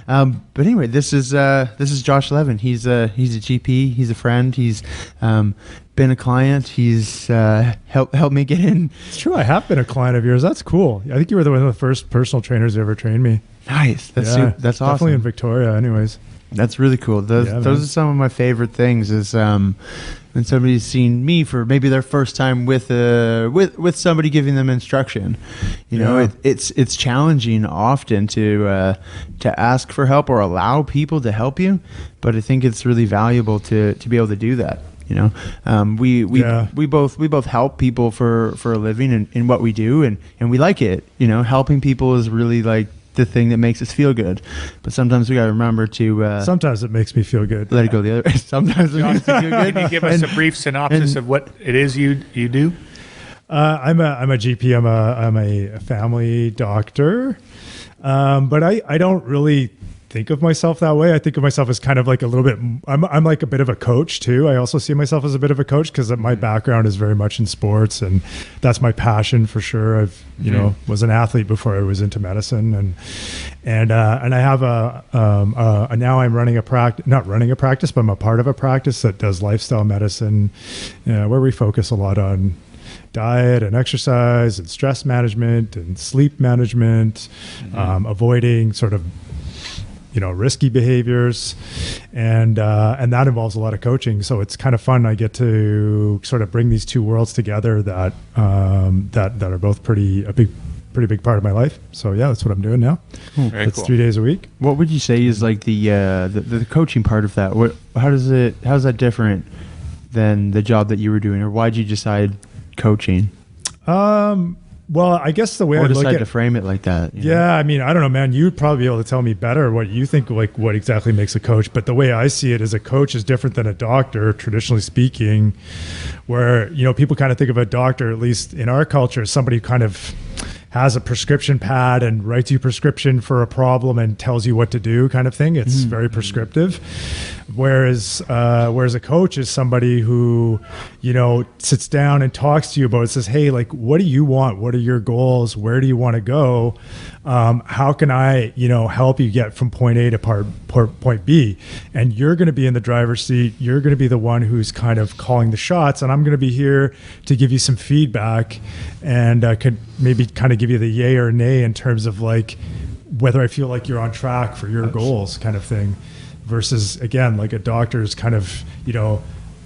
But anyway, this is Josh Levin. He's a GP. He's a friend. He's been a client. He's helped me get in. It's true. I have been a client of yours. That's cool. I think you were one of the first personal trainers who ever trained me. Nice. That's awesome. Definitely in Victoria. Anyways, that's really cool. Those are some of my favorite things. Is when somebody's seen me for maybe their first time with somebody giving them instruction. You know, it's challenging often to ask for help or allow people to help you, but I think it's really valuable to be able to do that. You know, we both help people for a living in what we do, and we like it. You know, helping people is really like the thing that makes us feel good, but sometimes we got to remember to sometimes it makes me feel good. Let it go the other way. Sometimes it makes me feel good. Can you give us a brief synopsis of what it is you do? I'm a GP. I'm a family doctor, but I don't really think of myself that way. I think of myself as kind of like a little bit, I'm like a bit of a coach too. I also see myself as a bit of a coach because my background is very much in sports, and that's my passion for sure. I've, was an athlete before I was into medicine, and I have now I'm running a practice, not running a practice, but I'm a part of a practice that does lifestyle medicine, where we focus a lot on diet and exercise and stress management and sleep management, avoiding sort of risky behaviors, and that involves a lot of coaching. So it's kind of fun. I get to sort of bring these two worlds together that are both pretty big part of my life. So yeah, that's what I'm doing now. It's cool. 3 days a week. What would you say is like the coaching part of that? How's that different than the job that you were doing, or why'd you decide coaching? Well, I guess the way I decide to frame it like that. Yeah, I mean, I don't know, man. You'd probably be able to tell me better what you think, like what exactly makes a coach. But the way I see it is a coach is different than a doctor, traditionally speaking, where, people kind of think of a doctor, at least in our culture, as somebody who kind of has a prescription pad and writes you a prescription for a problem and tells you what to do kind of thing. It's very prescriptive. Whereas a coach is somebody who, sits down and talks to you about it, says, hey, like, what do you want? What are your goals? Where do you want to go? How can I, help you get from point A to point B? And you're going to be in the driver's seat. You're going to be the one who's kind of calling the shots. And I'm going to be here to give you some feedback and could maybe kind of give you the yay or nay in terms of like whether I feel like you're on track for your goals kind of thing. Versus, again, like a doctor's kind of,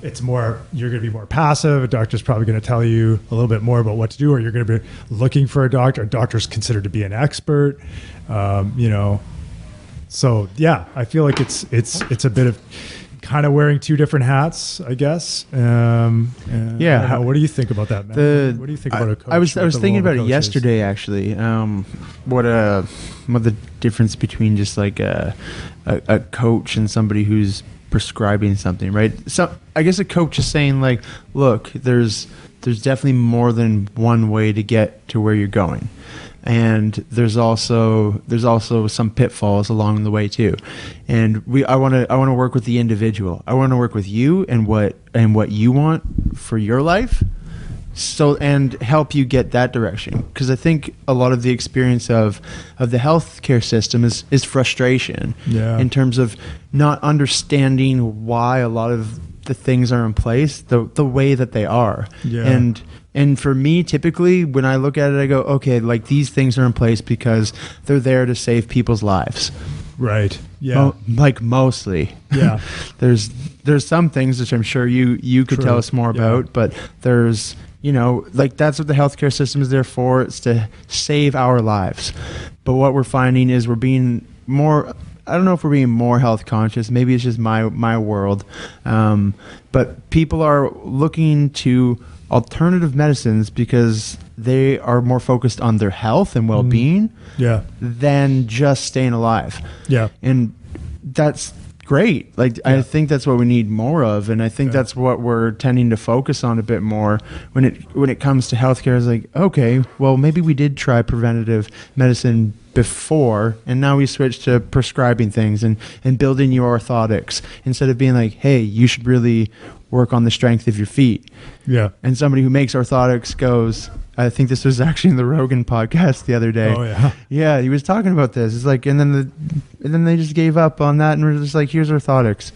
it's more, you're going to be more passive. A doctor's probably going to tell you a little bit more about what to do, or you're going to be looking for a doctor. A doctor's considered to be an expert, So yeah, I feel like it's a bit of kind of wearing two different hats, I guess. Yeah. What do you think about that, man? What do you think about a coach? I was thinking about it yesterday, actually. What the difference between just like a coach and somebody who's prescribing something, right? So I guess a coach is saying like, look, there's definitely more than one way to get to where you're going. And there's also some pitfalls along the way too, and I want to work with the individual. I want to work with you and what you want for your life, and help you get that direction. Because I think a lot of the experience of the healthcare system is frustration, in terms of not understanding why a lot of the things are in place the way that they are, And for me, typically, when I look at it, I go, okay, like these things are in place because they're there to save people's lives. Right. Yeah. Like mostly. Yeah. There's some things which I'm sure you could tell us more about, but there's, like that's what the healthcare system is there for. It's to save our lives. But what we're finding is we're being more, I don't know if we're being more health conscious. Maybe it's just my world. But people are looking to alternative medicines because they are more focused on their health and well-being than just staying alive. Yeah. And that's great. Like, I think that's what we need more of. And I think that's what we're tending to focus on a bit more when it comes to healthcare. Is like, okay, well, maybe we did try preventative medicine before, and now we switch to prescribing things and building your orthotics instead of being like, hey, you should really work on the strength of your feet. Yeah. And somebody who makes orthotics goes, I think this was actually in the Rogan podcast the other day. Oh yeah. Yeah, he was talking about this. It's like, and then they just gave up on that and were just like, here's orthotics.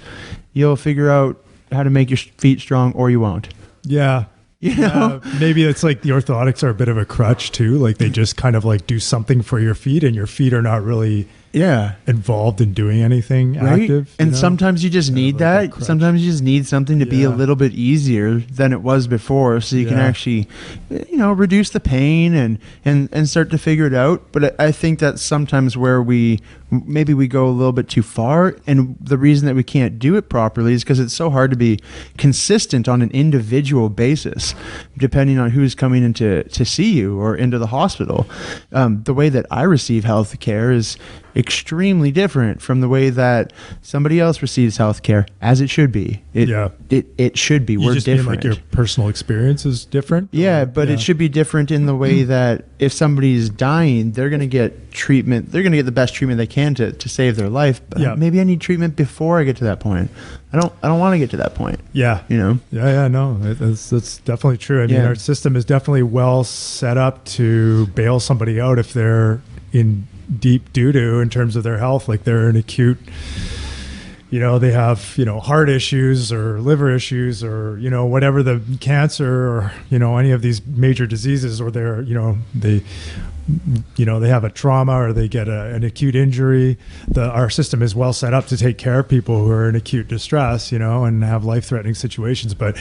You'll figure out how to make your feet strong, or you won't. Yeah. You know? Maybe it's like the orthotics are a bit of a crutch too. Like they just kind of like do something for your feet, and your feet are not really involved in doing anything active. And sometimes you just need that. Sometimes you just need something to be a little bit easier than it was before, so you can actually, reduce the pain and start to figure it out. But I think that's sometimes where maybe we go a little bit too far, and the reason that we can't do it properly is because it's so hard to be consistent on an individual basis, depending on who's coming in to see you or into the hospital. The way that I receive health care is extremely different from the way that somebody else receives health care, as it should be. It should be. We're just different. Mean like your personal experience is different? It should be different in the way that if somebody's dying, they're going to get treatment. They're going to get the best treatment they can to save their life. But maybe I need treatment before I get to that point. I don't want to get to that point. Yeah. No, that's definitely true. I mean, our system is definitely well set up to bail somebody out if they're in deep doo-doo in terms of their health, like they're in acute, they have, heart issues or liver issues or, whatever, the cancer or, any of these major diseases, or they're, they have a trauma or they get an acute injury. Our system is well set up to take care of people who are in acute distress, and have life-threatening situations. But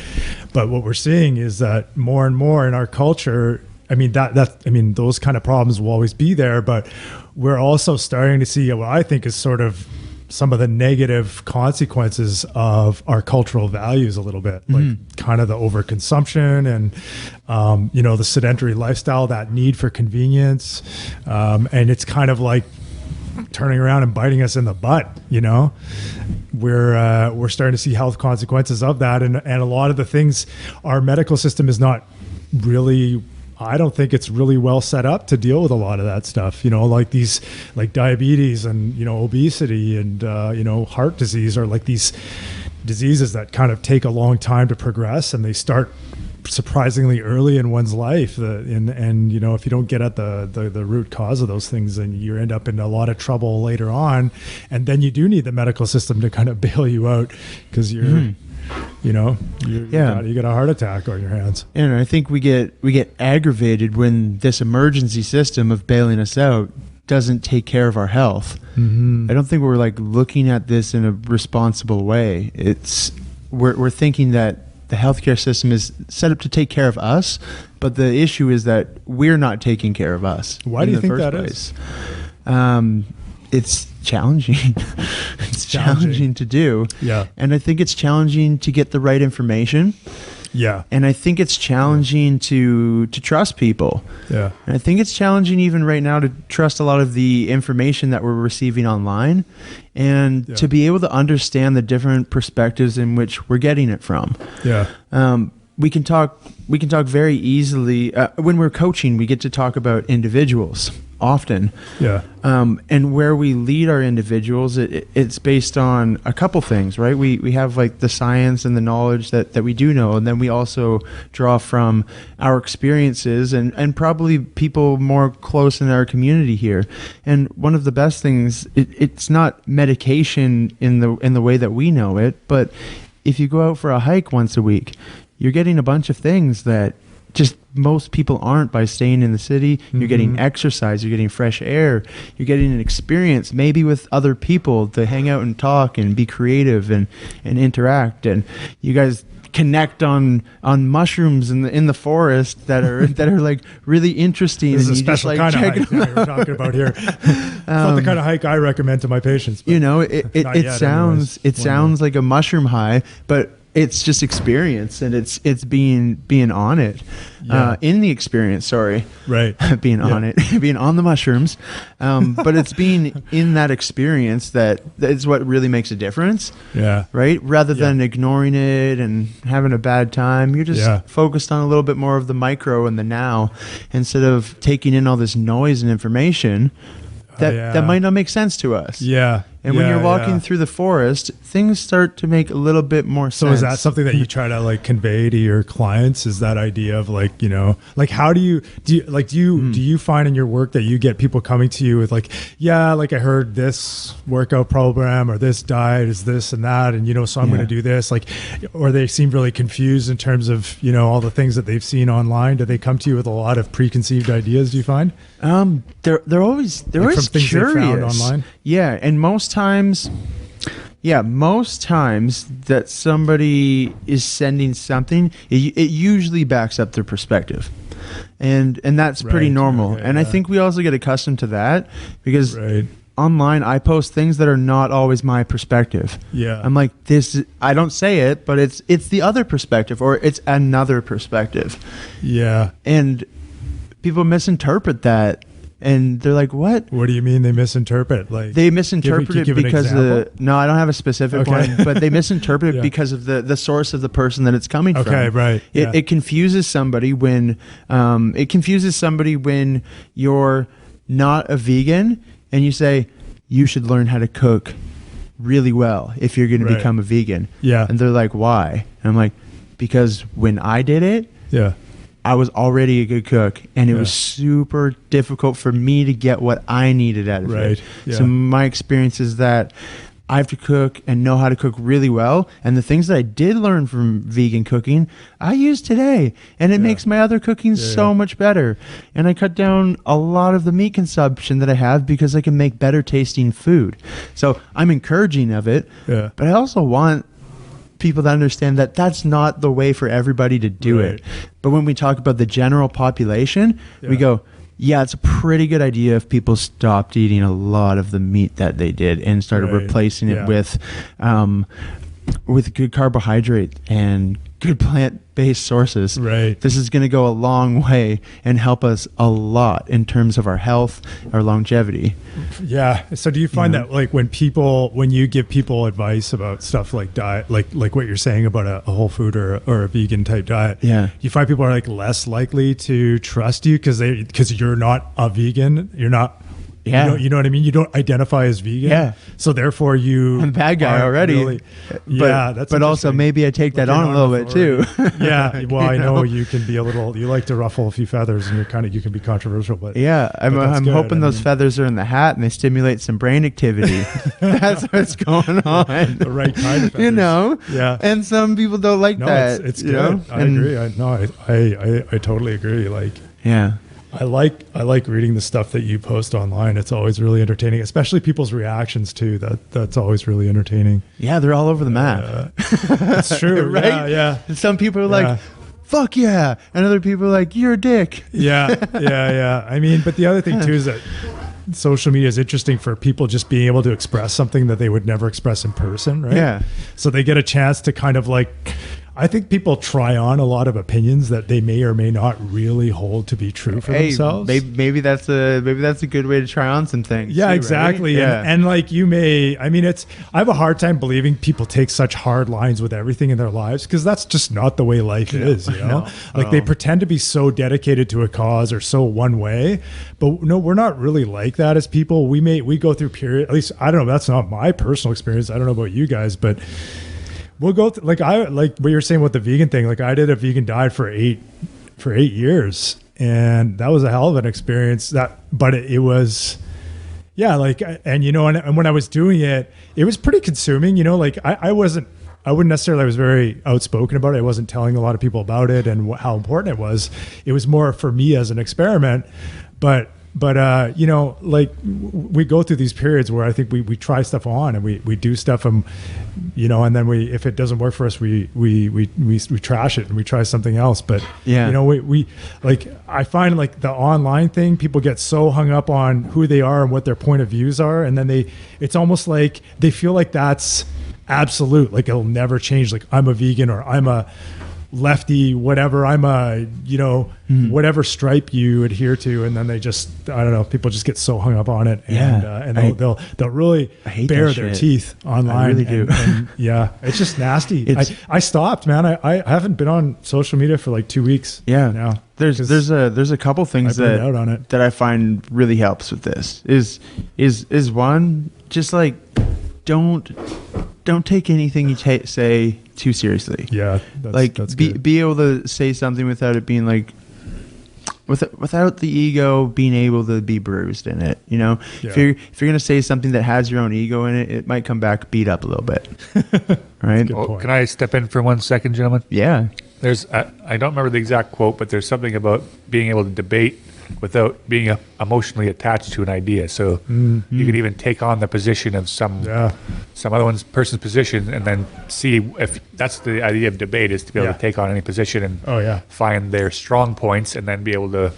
what we're seeing is that more and more in our culture, those kind of problems will always be there, but we're also starting to see what I think is sort of some of the negative consequences of our cultural values a little bit, like kind of the overconsumption and, the sedentary lifestyle, that need for convenience. And it's kind of like turning around and biting us in the butt, we're starting to see health consequences of that. And a lot of the things, our medical system is not really, I don't think it's really well set up to deal with a lot of that stuff, like these, like diabetes and, obesity and, heart disease are like these diseases that kind of take a long time to progress, and they start surprisingly early in one's life. And if you don't get at the root cause of those things, then you end up in a lot of trouble later on. And then you do need the medical system to kind of bail you out because you're, you got a heart attack on your hands. And I think we get aggravated when this emergency system of bailing us out doesn't take care of our health. I don't think we're like looking at this in a responsible way. We're thinking that the healthcare system is set up to take care of us, but the issue is that we're not taking care of us. Why do you think that is? It's challenging. It's challenging to do. Yeah. And I think it's challenging to get the right information. Yeah. And I think it's challenging to trust people. Yeah. And I think it's challenging even right now to trust a lot of the information that we're receiving online, and to be able to understand the different perspectives in which we're getting it from. Yeah. We can talk very easily when we're coaching. We get to talk about individuals often. Yeah. And where we lead our individuals, it's based on a couple things, right? We have like the science and the knowledge that we do know, and then we also draw from our experiences and probably people more close in our community here. And one of the best things, it's not medication in the way that we know it, but if you go out for a hike once a week, you're getting a bunch of things that just most people aren't by staying in the city. You're getting exercise, you're getting fresh air, you're getting an experience maybe with other people to hang out and talk and be creative and interact. And you guys connect on mushrooms in the forest that are like really interesting. This is and a you special just, like, kind of hike we're talking about here. It's not the kind of hike I recommend to my patients. It sounds like a mushroom high, but it's just experience, and it's being on it, in the experience. Sorry, right? being on it, being on the mushrooms, but it's being in that experience that is what really makes a difference. Yeah. Right. Rather than ignoring it and having a bad time, you're just focused on a little bit more of the micro and the now, instead of taking in all this noise and information. that might not make sense to us. Yeah. And when you're walking through the forest, things start to make a little bit more sense. So is that something that you try to like convey to your clients? Is that idea of like, you know, like how do you find in your work that you get people coming to you with like, yeah, like I heard this workout program or this diet is this and that, and you know, so I'm going to do this, like, or they seem really confused in terms of, you know, all the things that they've seen online. Do they come to you with a lot of preconceived ideas, do you find? They're always from things they curious. found online? Yeah, and most times that somebody is sending something, it usually backs up their perspective. And that's pretty normal. Okay, and I think we also get accustomed to that because Right. online I post things that are not always my perspective. Yeah. I'm like, I don't say it, but it's the other perspective, or it's another perspective. Yeah. And people misinterpret that, and they're like, what? What do you mean they misinterpret? Like They misinterpret Can you it give an because example? no, I don't have a specific Okay. one, but they misinterpret Yeah. it because of the source of the person that it's coming from. Okay, right. Yeah. It confuses somebody when you're not a vegan and you say you should learn how to cook really well if you're going to Right. become a vegan. Yeah. And they're like, why? And I'm like, because when I did it, Yeah. I was already a good cook, and it Yeah. was super difficult for me to get what I needed out of Right. it. Yeah. So my experience is that I have to cook and know how to cook really well. And the things that I did learn from vegan cooking, I use today, and it makes my other cooking so much better. And I cut down a lot of the meat consumption that I have because I can make better tasting food. So I'm encouraging of it, Yeah. but I also want people to understand that that's not the way for everybody to do Right. it. But when we talk about the general population, we go, yeah, it's a pretty good idea if people stopped eating a lot of the meat that they did and started Right. replacing it Yeah. with good carbohydrate and good plant-based sources. Right. This is going to go a long way and help us a lot in terms of our health, our longevity. Yeah. So do you find that like when you give people advice about stuff like diet, like what you're saying about a whole food or a vegan type diet, Yeah. you find people are like less likely to trust you because you're not a vegan, you're not. Yeah. You know what I mean? You don't identify as vegan. Yeah. So therefore you I'm the bad guy aren't already. really- But, that's but also interesting. maybe I take that Like on you're a little not bit too. authority. Yeah. Well, I You know know? you can be you like to ruffle a few feathers and you can be controversial, but Yeah, I'm that's good. hoping I those mean- feathers are in the hat and they stimulate some brain activity. That's what's going on. the right kind of feathers. You know? Yeah. And some people don't like No, that. it's you good. know? I And- agree. I totally agree. Like Yeah. I like reading the stuff that you post online. It's always really entertaining, especially people's reactions too. That's always really entertaining. Yeah, they're all over the map. It's true. Right? Yeah. And some people are Yeah. like, fuck yeah. And other people are like, you're a dick. Yeah. I mean, but the other thing too is that social media is interesting for people just being able to express something that they would never express in person, right? Yeah. So they get a chance to kind of like, I think people try on a lot of opinions that they may or may not really hold to be true for themselves. Maybe that's a good way to try on some things. Yeah, too, right? exactly. Yeah. And like I have a hard time believing people take such hard lines with everything in their lives because that's just not the way life is, you know? Like they pretend to be so dedicated to a cause or so one way, but no, we're not really like that as people. We go through period, at least I don't know, that's not my personal experience. I don't know about you guys, but we'll go like what you're saying with the vegan thing. Like I did a vegan diet for 8 years, and that was a hell of an experience. But it was, yeah. Like, and you know, and when I was doing it, it was pretty consuming. You know, like I wouldn't necessarily. I was very outspoken about it. I wasn't telling a lot of people about it and how important it was. It was more for me as an experiment, but you know, like we go through these periods where I think we try stuff on and we do stuff and you know, and then if it doesn't work for us, we trash it and we try something else. But Yeah. you know, we like, I find like the online thing, people get so hung up on who they are and what their point of views are, and then it's almost like they feel like that's absolute, like it'll never change. Like I'm a vegan or I'm a lefty, whatever. I'm a, whatever stripe you adhere to. And then they just, I don't know, people just get so hung up on it. And they'll really bare their teeth online. I really do. And yeah, it's just nasty. I stopped, man. I haven't been on social media for like 2 weeks. Yeah. Now. There's a couple things that I find really helps with this is one, just like don't take anything you say too seriously. Yeah, that's be able to say something without it being like without the ego being able to be bruised in it. Yeah. If you're gonna say something that has your own ego in it, it might come back beat up a little bit. Right? Well, can I step in for 1 second, gentlemen? Yeah. There's I don't remember the exact quote, but there's something about being able to debate without being emotionally attached to an idea. So you could even take on the position of some other person's position, and then see if that's the idea of debate, is to be able to take on any position and find their strong points, and then be able to.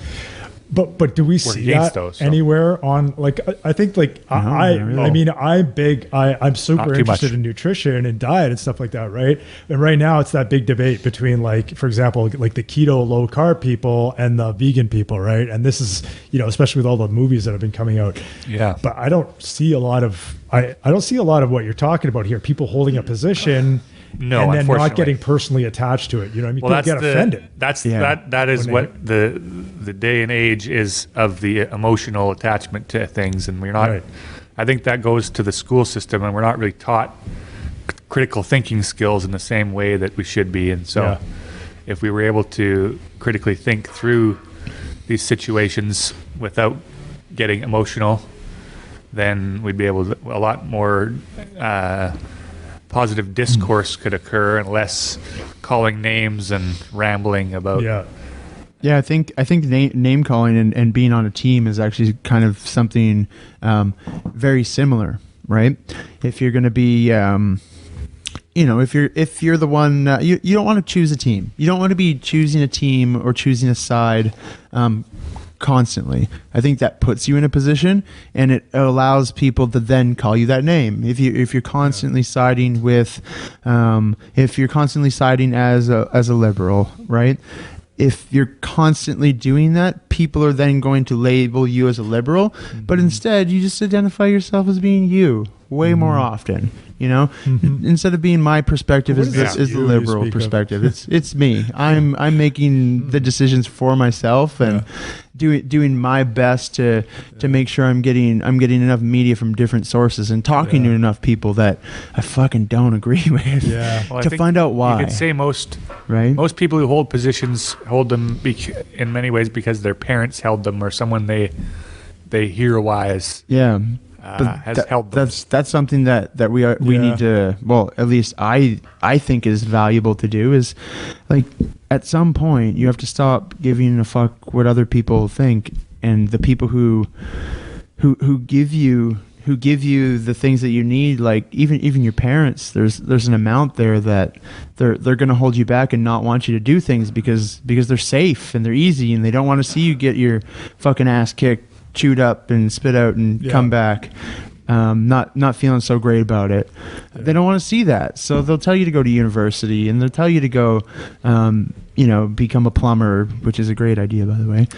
But do we see that anywhere on, like, I think, like, I'm super interested in nutrition and diet and stuff like that, right? And right now it's that big debate between, like, for example, like the keto low carb people and the vegan people, right? And this is, especially with all the movies that have been coming out. Yeah. But I don't see a lot of what you're talking about here. People holding a position. No, and then not getting personally attached to it. You know what I mean? Well, people get offended. That is what the day and age is of the emotional attachment to things, and we're not. Right. I think that goes to the school system, and we're not really taught critical thinking skills in the same way that we should be. And so, if we were able to critically think through these situations without getting emotional, then we'd be able to a lot more. Positive discourse could occur, and less calling names and rambling about. Yeah, I think name calling and being on a team is actually kind of something very similar, right? If you're going to be, if you're the one, you don't want to choose a team. You don't want to be choosing a team or choosing a side. Constantly. I think that puts you in a position, and it allows people to then call you that name. If you're constantly siding with, if you're constantly siding as a liberal, right? If you're constantly doing that, people are then going to label you as a liberal, but instead you just identify yourself as being you way more often. Instead of being my perspective is the liberal perspective. It's me. I'm making the decisions for myself and doing my best to make sure I'm getting enough media from different sources and talking to enough people that I fucking don't agree with to find out why. You could say most people who hold positions hold them in many ways because their parents held them, or someone they hero-wise has held them. That's something that we need to, well, at least I think is valuable to do, is like at some point you have to stop giving a fuck what other people think, and the people who give you the things that you need, like even your parents, there's an amount there that they're going to hold you back and not want you to do things because they're safe and they're easy, and they don't want to see you get your fucking ass kicked, chewed up and spit out and come back not feeling so great about it. They don't want to see that, so they'll tell you to go to university, and they'll tell you to go become a plumber, which is a great idea, by the way.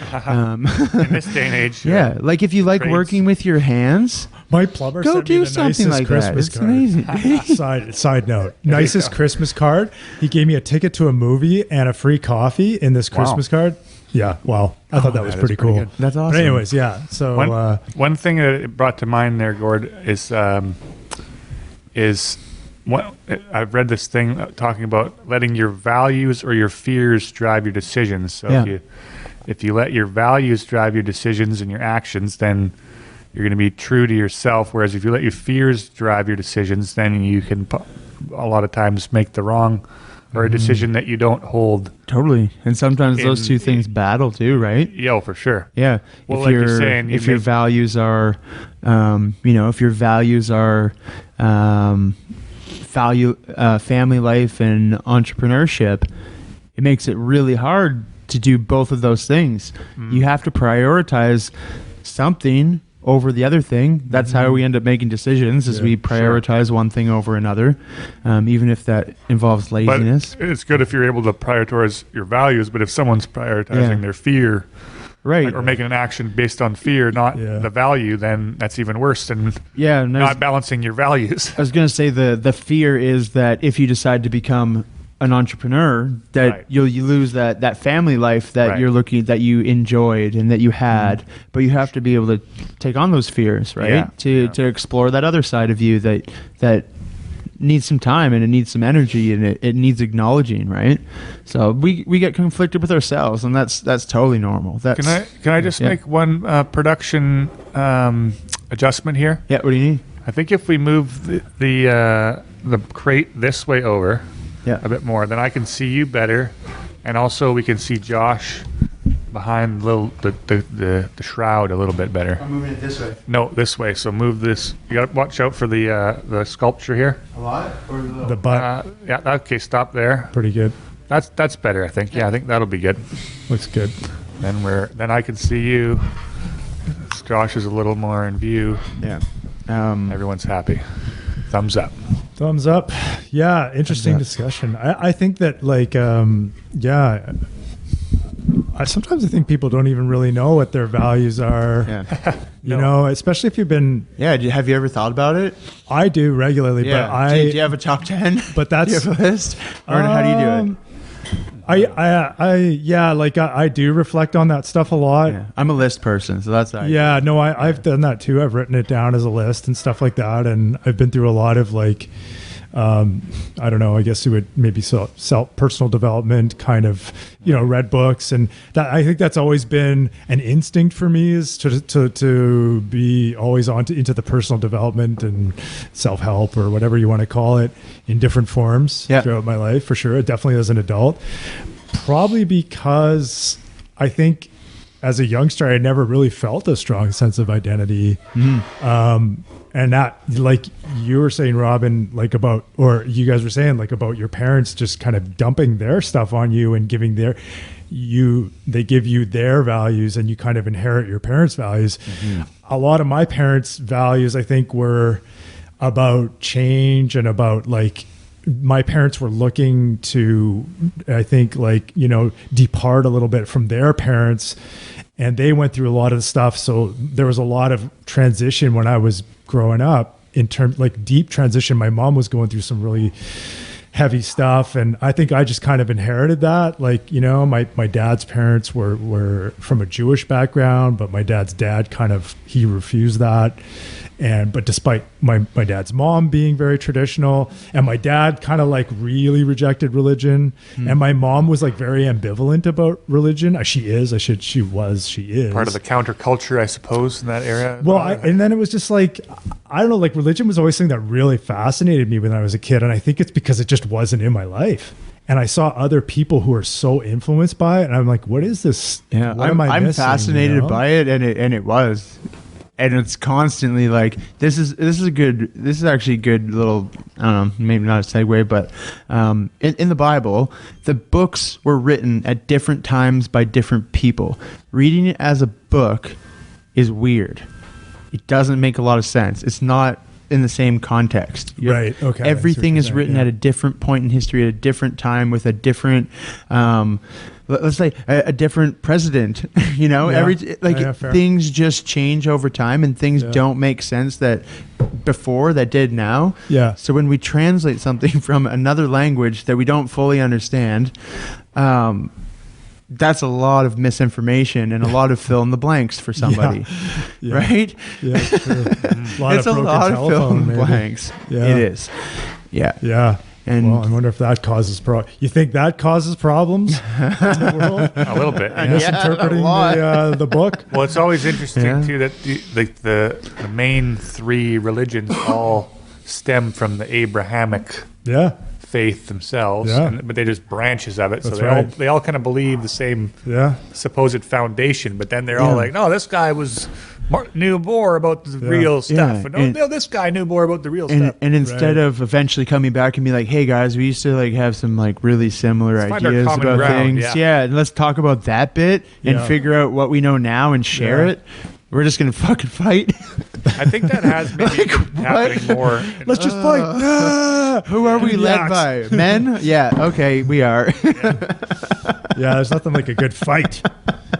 In this day and age, like if you like working with your hands, my plumber go sent do me the something like Christmas that. It's amazing. Side note, nicest Christmas card. He gave me a ticket to a movie and a free coffee in this Christmas card. Yeah, well, I thought that was pretty cool. Good. That's awesome. But anyways, so one thing that it brought to mind there, Gord, is what I've read this thing talking about letting your values or your fears drive your decisions. So if you let your values drive your decisions and your actions, then you're going to be true to yourself. Whereas if you let your fears drive your decisions, then you can a lot of times make the wrong or a decision that you don't hold. Totally. And sometimes those two things battle too, right? Yeah, for sure. Yeah. Well, like you're saying, if your values are, if your values are family life and entrepreneurship, it makes it really hard to do both of those things. You have to prioritize something over the other thing. That's how we end up making decisions, is we prioritize one thing over another, even if that involves laziness. But it's good if you're able to prioritize your values, but if someone's prioritizing their fear, right, or making an action based on fear, not the value, then that's even worse than not balancing your values. I was going to say the fear is that if you decide to become an entrepreneur, that you lose that family life that you're looking, that you enjoyed and that you had, but you have to be able to take on those fears, right? To explore that other side of you that needs some time, and it needs some energy, and it needs acknowledging, right? So we get conflicted with ourselves, and that's totally normal. Can I just make one production adjustment here? Yeah. What do you need? I think if we move the crate this way over, a bit more, then I can see you better, and also we can see Josh behind the shroud a little bit better. I'm moving it this way. No, this way. So move this. You got to watch out for the sculpture here. A lot or the butt? Okay. Stop there. Pretty good. That's better, I think. Yeah, I think that'll be good. Looks good. Then I can see you. Josh is a little more in view. Yeah. Everyone's happy. Thumbs up. Thumbs up. Yeah, interesting discussion. I think that sometimes I think people don't even really know what their values are. Yeah. You know, especially if you've been. Yeah. Have you ever thought about it? I do regularly, but do you have a top 10? But that's. Do you have a list? Or how do you do it? I do reflect on that stuff a lot. Yeah. I'm a list person, so that's I've done that too. I've written it down as a list and stuff like that, and I've been through a lot of I don't know, I guess you would maybe self personal development kind of, read books, and that I think that's always been an instinct for me, is to be always into the personal development and self-help, or whatever you want to call it, in different forms throughout my life, for sure. Definitely as an adult, probably because I think as a youngster, I never really felt a strong sense of identity. And that, like you were saying, Robin, or you guys were saying, about your parents just kind of dumping their stuff on you and giving they give you their values, and you kind of inherit your parents' values. A lot of my parents' values, I think, were about change, and about my parents were looking to, I think, depart a little bit from their parents, and they went through a lot of stuff. So there was a lot of transition when I was growing up, in terms deep transition. My mom was going through some really heavy stuff, and I think I just kind of inherited that. My dad's parents were from a Jewish background, but my dad's dad he refused that. But despite my dad's mom being very traditional, and my dad kind of really rejected religion, and my mom was very ambivalent about religion. She is part of the counterculture, I suppose, in that area. Well, and then it was just I don't know, religion was always something that really fascinated me when I was a kid, and I think it's because it just wasn't in my life. And I saw other people who are so influenced by it, and I'm like, what is this? Yeah, what am I I'm missing, fascinated by it, and it was. And it's constantly this is actually a good little, I don't know, maybe not a segue, but in the Bible, the books were written at different times by different people. Reading it as a book is weird. It doesn't make a lot of sense. It's not in the same context. Right. Okay. Everything is written at a different point in history, at a different time, with a different, let's say, a different president. Things just change over time, and things don't make sense that did now. Yeah. So when we translate something from another language that we don't fully understand, that's a lot of misinformation and a lot of fill in the blanks for somebody, right? Yeah, true. It's a lot of fill in the blanks. Yeah. It is. Yeah. Yeah. And I wonder if that causes You think that causes problems in the world? A little bit. Misinterpreting the book? Well, it's always interesting, too, that the main three religions all stem from the Abrahamic faith themselves, but they're just branches of it. That's they all kind of believe the same supposed foundation, but then they're all like, no, this guy knew more about the real stuff. No, this guy knew more about the real stuff. And instead of eventually coming back and be like, hey guys, we used to have some really similar ideas about things. Yeah, and let's talk about that bit and figure out what we know now and share it. We're just gonna fucking fight. I think that has maybe been happening more. Let's just fight. Who are we led by? Men? Yeah. Okay, we are. Yeah, there's nothing like a good fight.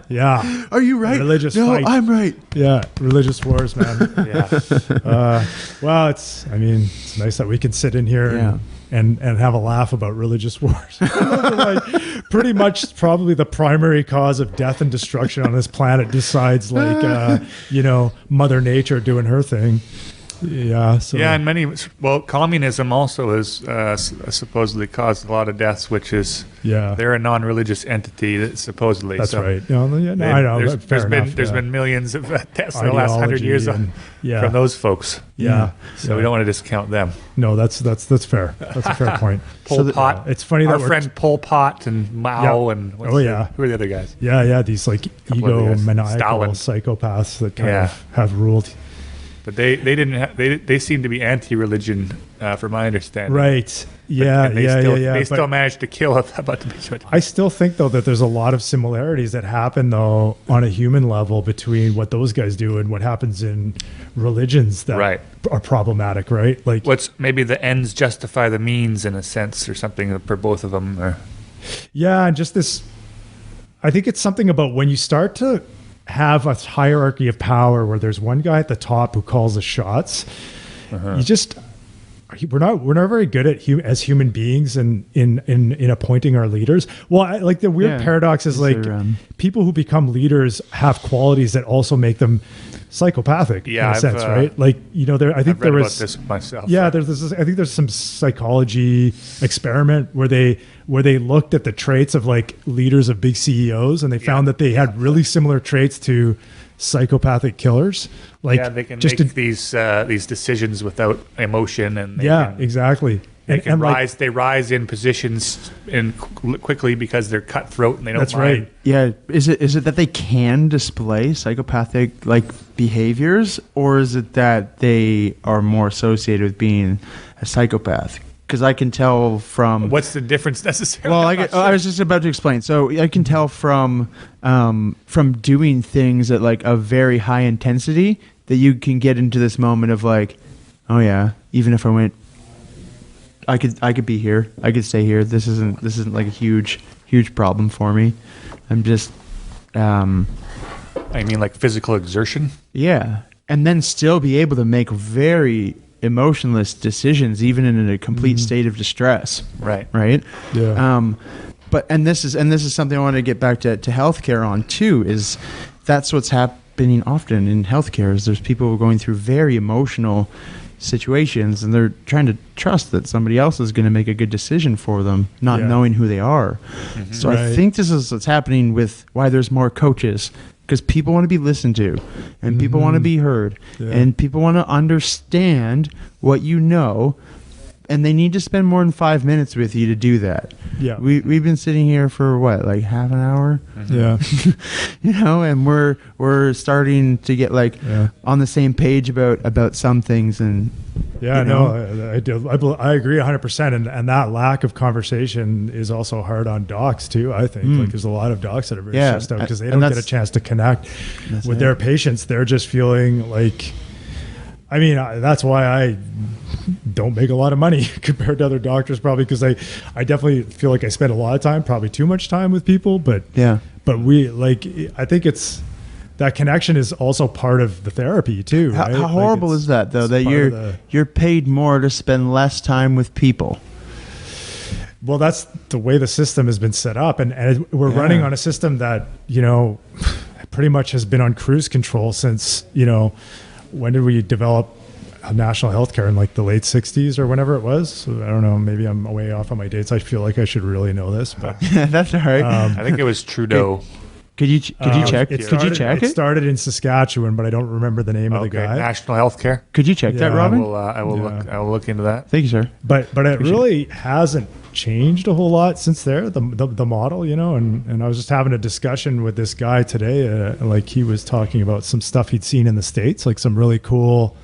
Yeah. Are you right? Religious no, fight. I'm right. Yeah, religious wars, man. Yeah. Well, it's nice that we can sit in here and have a laugh about religious wars. Like, pretty much probably the primary cause of death and destruction on this planet, besides Mother Nature doing her thing. Yeah. So. Yeah, and communism also has supposedly caused a lot of deaths, which is they're a non-religious entity that supposedly. That's right. I know. There's been millions of deaths in the last 100 years from those folks. Yeah. So we don't want to discount them. No, that's fair. That's a fair point. Pol Pot. It's funny that our friend Pol Pot and Mao and who are the other guys? Yeah. These like egomaniacal psychopaths that kind of have ruled. But they seem to be anti-religion, from my understanding. Right. They still managed to kill about the beach. I still think though that there's a lot of similarities that happen though on a human level between what those guys do and what happens in religions that are problematic, right? Like maybe the ends justify the means in a sense or something for both of them. Yeah, and just this. I think it's something about when you start to have a hierarchy of power where there's one guy at the top who calls the shots. We're not very good at as human beings in appointing our leaders. Well, like the weird paradox is like people who become leaders have qualities that also make them psychopathic in a sense, right? Like, I think there was this myself. Yeah, I think there's some psychology experiment where they looked at the traits of like leaders of big CEOs and they found that they had really similar traits to psychopathic killers. Like they can make these decisions without emotion, and exactly. They rise in positions quickly because they're cutthroat and they don't mind. That's right. Yeah. Is it that they can display psychopathic like behaviors, or is it that they are more associated with being a psychopath? Because I can tell from... What's the difference necessarily? Well, I was just about to explain. So I can tell from doing things at like a very high intensity that you can get into this moment of like, oh yeah, even if I went, I could be here. I could stay here. This isn't like a huge problem for me. I'm just... I mean like physical exertion? Yeah. And then still be able to make very emotionless decisions even in a complete state of distress. Right. Yeah. But this is something I want to get back to healthcare on too, is that's what's happening often in healthcare is there's people who are going through very emotional situations and they're trying to trust that somebody else is going to make a good decision for them, not knowing who they are. Mm-hmm. So I think this is what's happening with why there's more coaches. Because people want to be listened to, and people want to be heard, and people want to understand what you know, and they need to spend more than 5 minutes with you to do that. Yeah, we've been sitting here for what, like half an hour? Mm-hmm. Yeah, and we're starting to get like on the same page about some things, and I agree 100%, and that lack of conversation is also hard on docs too. I think like there's a lot of docs that are very stressed out because they don't get a chance to connect with their patients. They're just feeling like, I mean, that's why I don't make a lot of money compared to other doctors, probably because I definitely feel like I spend a lot of time, probably too much time with people, but I think it's that connection is also part of the therapy too, right? How horrible is that though, that you're paid more to spend less time with people? Well, that's the way the system has been set up, and we're running on a system that pretty much has been on cruise control since when did we develop national health care, in like the late 60s or whenever it was? So I don't know, maybe I'm way off on my dates. I feel like I should really know this, but that's all right. I think it was Trudeau. Could you check? Could you check it? It started in Saskatchewan, but I don't remember the name of the guy. National healthcare. Could you check that, Robin? I will look into that. Thank you, sir. But it really hasn't changed a whole lot since there. The model, and I was just having a discussion with this guy today. Like he was talking about some stuff he'd seen in the States, like some really cool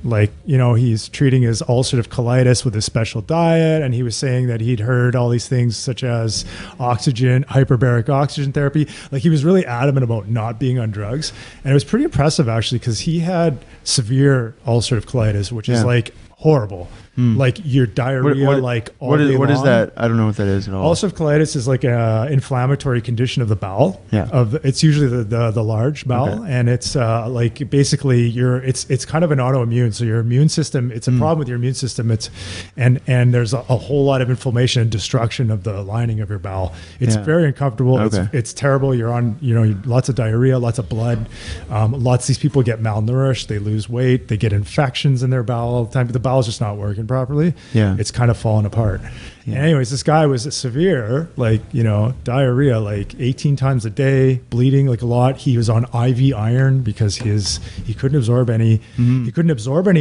like, you know, he's treating his ulcerative colitis with a special diet. And he was saying that he'd heard all these things such as hyperbaric oxygen therapy. Like, he was really adamant about not being on drugs. And it was pretty impressive, actually, because he had severe ulcerative colitis, which is like horrible. Like your diarrhea, all day what long. Is that? I don't know what that is at all. Ulcerative colitis is like a inflammatory condition of the bowel. Yeah. It's usually the large bowel, and it's like basically it's kind of an autoimmune. So your immune system, it's a problem with your immune system. And there's a whole lot of inflammation and destruction of the lining of your bowel. It's very uncomfortable. Okay. It's terrible. You're on, lots of diarrhea, lots of blood. Lots of these people get malnourished. They lose weight. They get infections in their bowel all the time. The bowel's just not working properly. It's kind of falling apart. And anyways, this guy was severe, diarrhea, 18 times a day, bleeding like a lot. He was on IV iron because he couldn't absorb any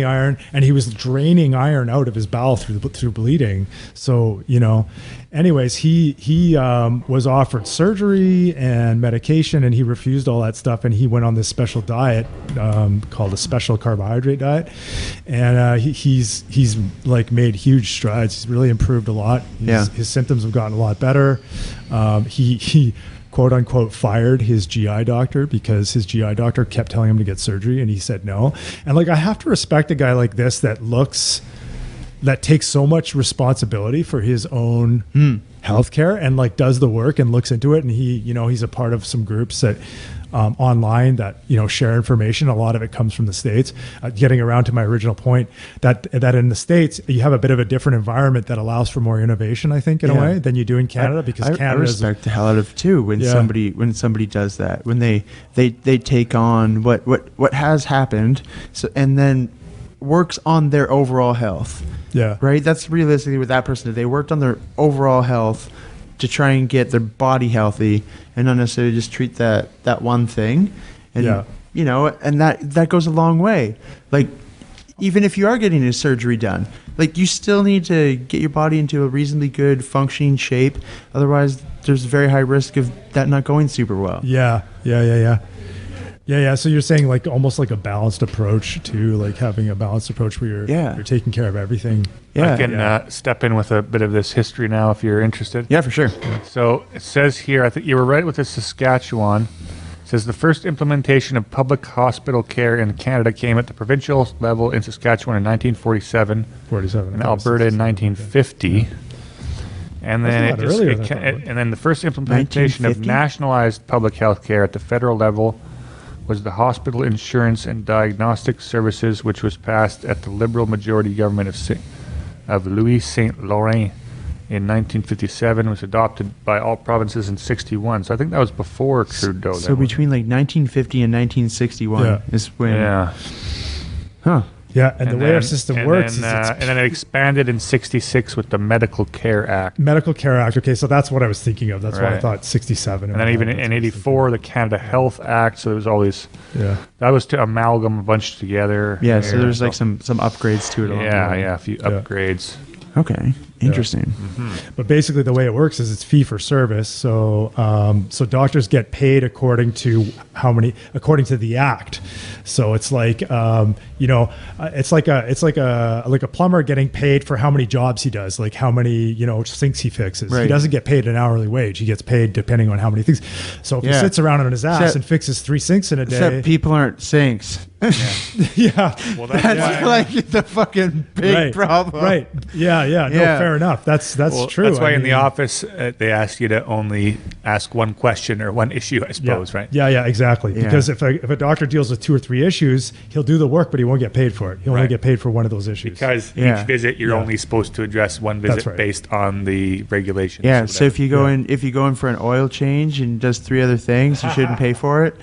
iron, and he was draining iron out of his bowel through bleeding. So, anyways, he was offered surgery and medication, and he refused all that stuff, and he went on this special diet called a special carbohydrate diet, and he's made huge strides. He's really improved a lot. His symptoms have gotten a lot better. He quote unquote fired his GI doctor because his GI doctor kept telling him to get surgery, and he said no. And I have to respect a guy like this that takes so much responsibility for his own healthcare and does the work and looks into it. And he's a part of some groups that online that share information. A lot of it comes from the States. Getting around to my original point, that in the States you have a bit of a different environment that allows for more innovation, I think, in a way than you do in Canada, because Canada, I respect the hell out of too when somebody does that, when they take on what has happened, and then works on their overall health. Right. That's realistically what that person did. They worked on their overall health to try and get their body healthy, and not necessarily just treat that one thing. And and that goes a long way. Even if you are getting a surgery done, you still need to get your body into a reasonably good functioning shape. Otherwise, there's a very high risk of that not going super well. Yeah. So you're saying almost like a balanced approach to having a balanced approach where you're taking care of everything. I can step in with a bit of this history now if you're interested. Yeah, for sure. So it says here, I think you were right with the Saskatchewan. It says the first implementation of public hospital care in Canada came at the provincial level in Saskatchewan in 1947. In Alberta in 1950. And then the first implementation of nationalized public health care at the federal level was the Hospital Insurance and Diagnostic Services, which was passed at the Liberal majority government of Louis Saint Laurent in 1957, was adopted by all provinces in 61. So I think that was before Trudeau. So between 1950 and 1961 is when... Yeah. Huh. Yeah, and the way our system works is and then it expanded in 66 with the Medical Care Act. Medical Care Act. Okay, so that's what I was thinking of. That's why I thought 67. And then even in 84, the Canada Health Act. So there was all these. Yeah. That was to amalgam a bunch together. Yeah. So there's some upgrades to it. A few upgrades. Okay. Interesting. But basically, the way it works is it's fee for service. So doctors get paid according to the act. So it's it's like a plumber getting paid for how many jobs he does, how many sinks he fixes. Right. He doesn't get paid an hourly wage. He gets paid depending on how many things. So if he sits around on his ass and fixes 3 sinks in a day, except people aren't sinks. Yeah. Well, that's the fucking big problem. Right. Yeah. No, fair enough. That's true. That's why in the office they ask you to only ask one question or one issue, I suppose, right? Yeah, exactly. Yeah. Because if a doctor deals with 2 or 3 issues, he'll do the work, but he won't get paid for it. He'll only get paid for one of those issues. Because each visit, you're only supposed to address one visit based on the regulations. Yeah. So if you go in for an oil change and does 3 other things, you shouldn't pay for it.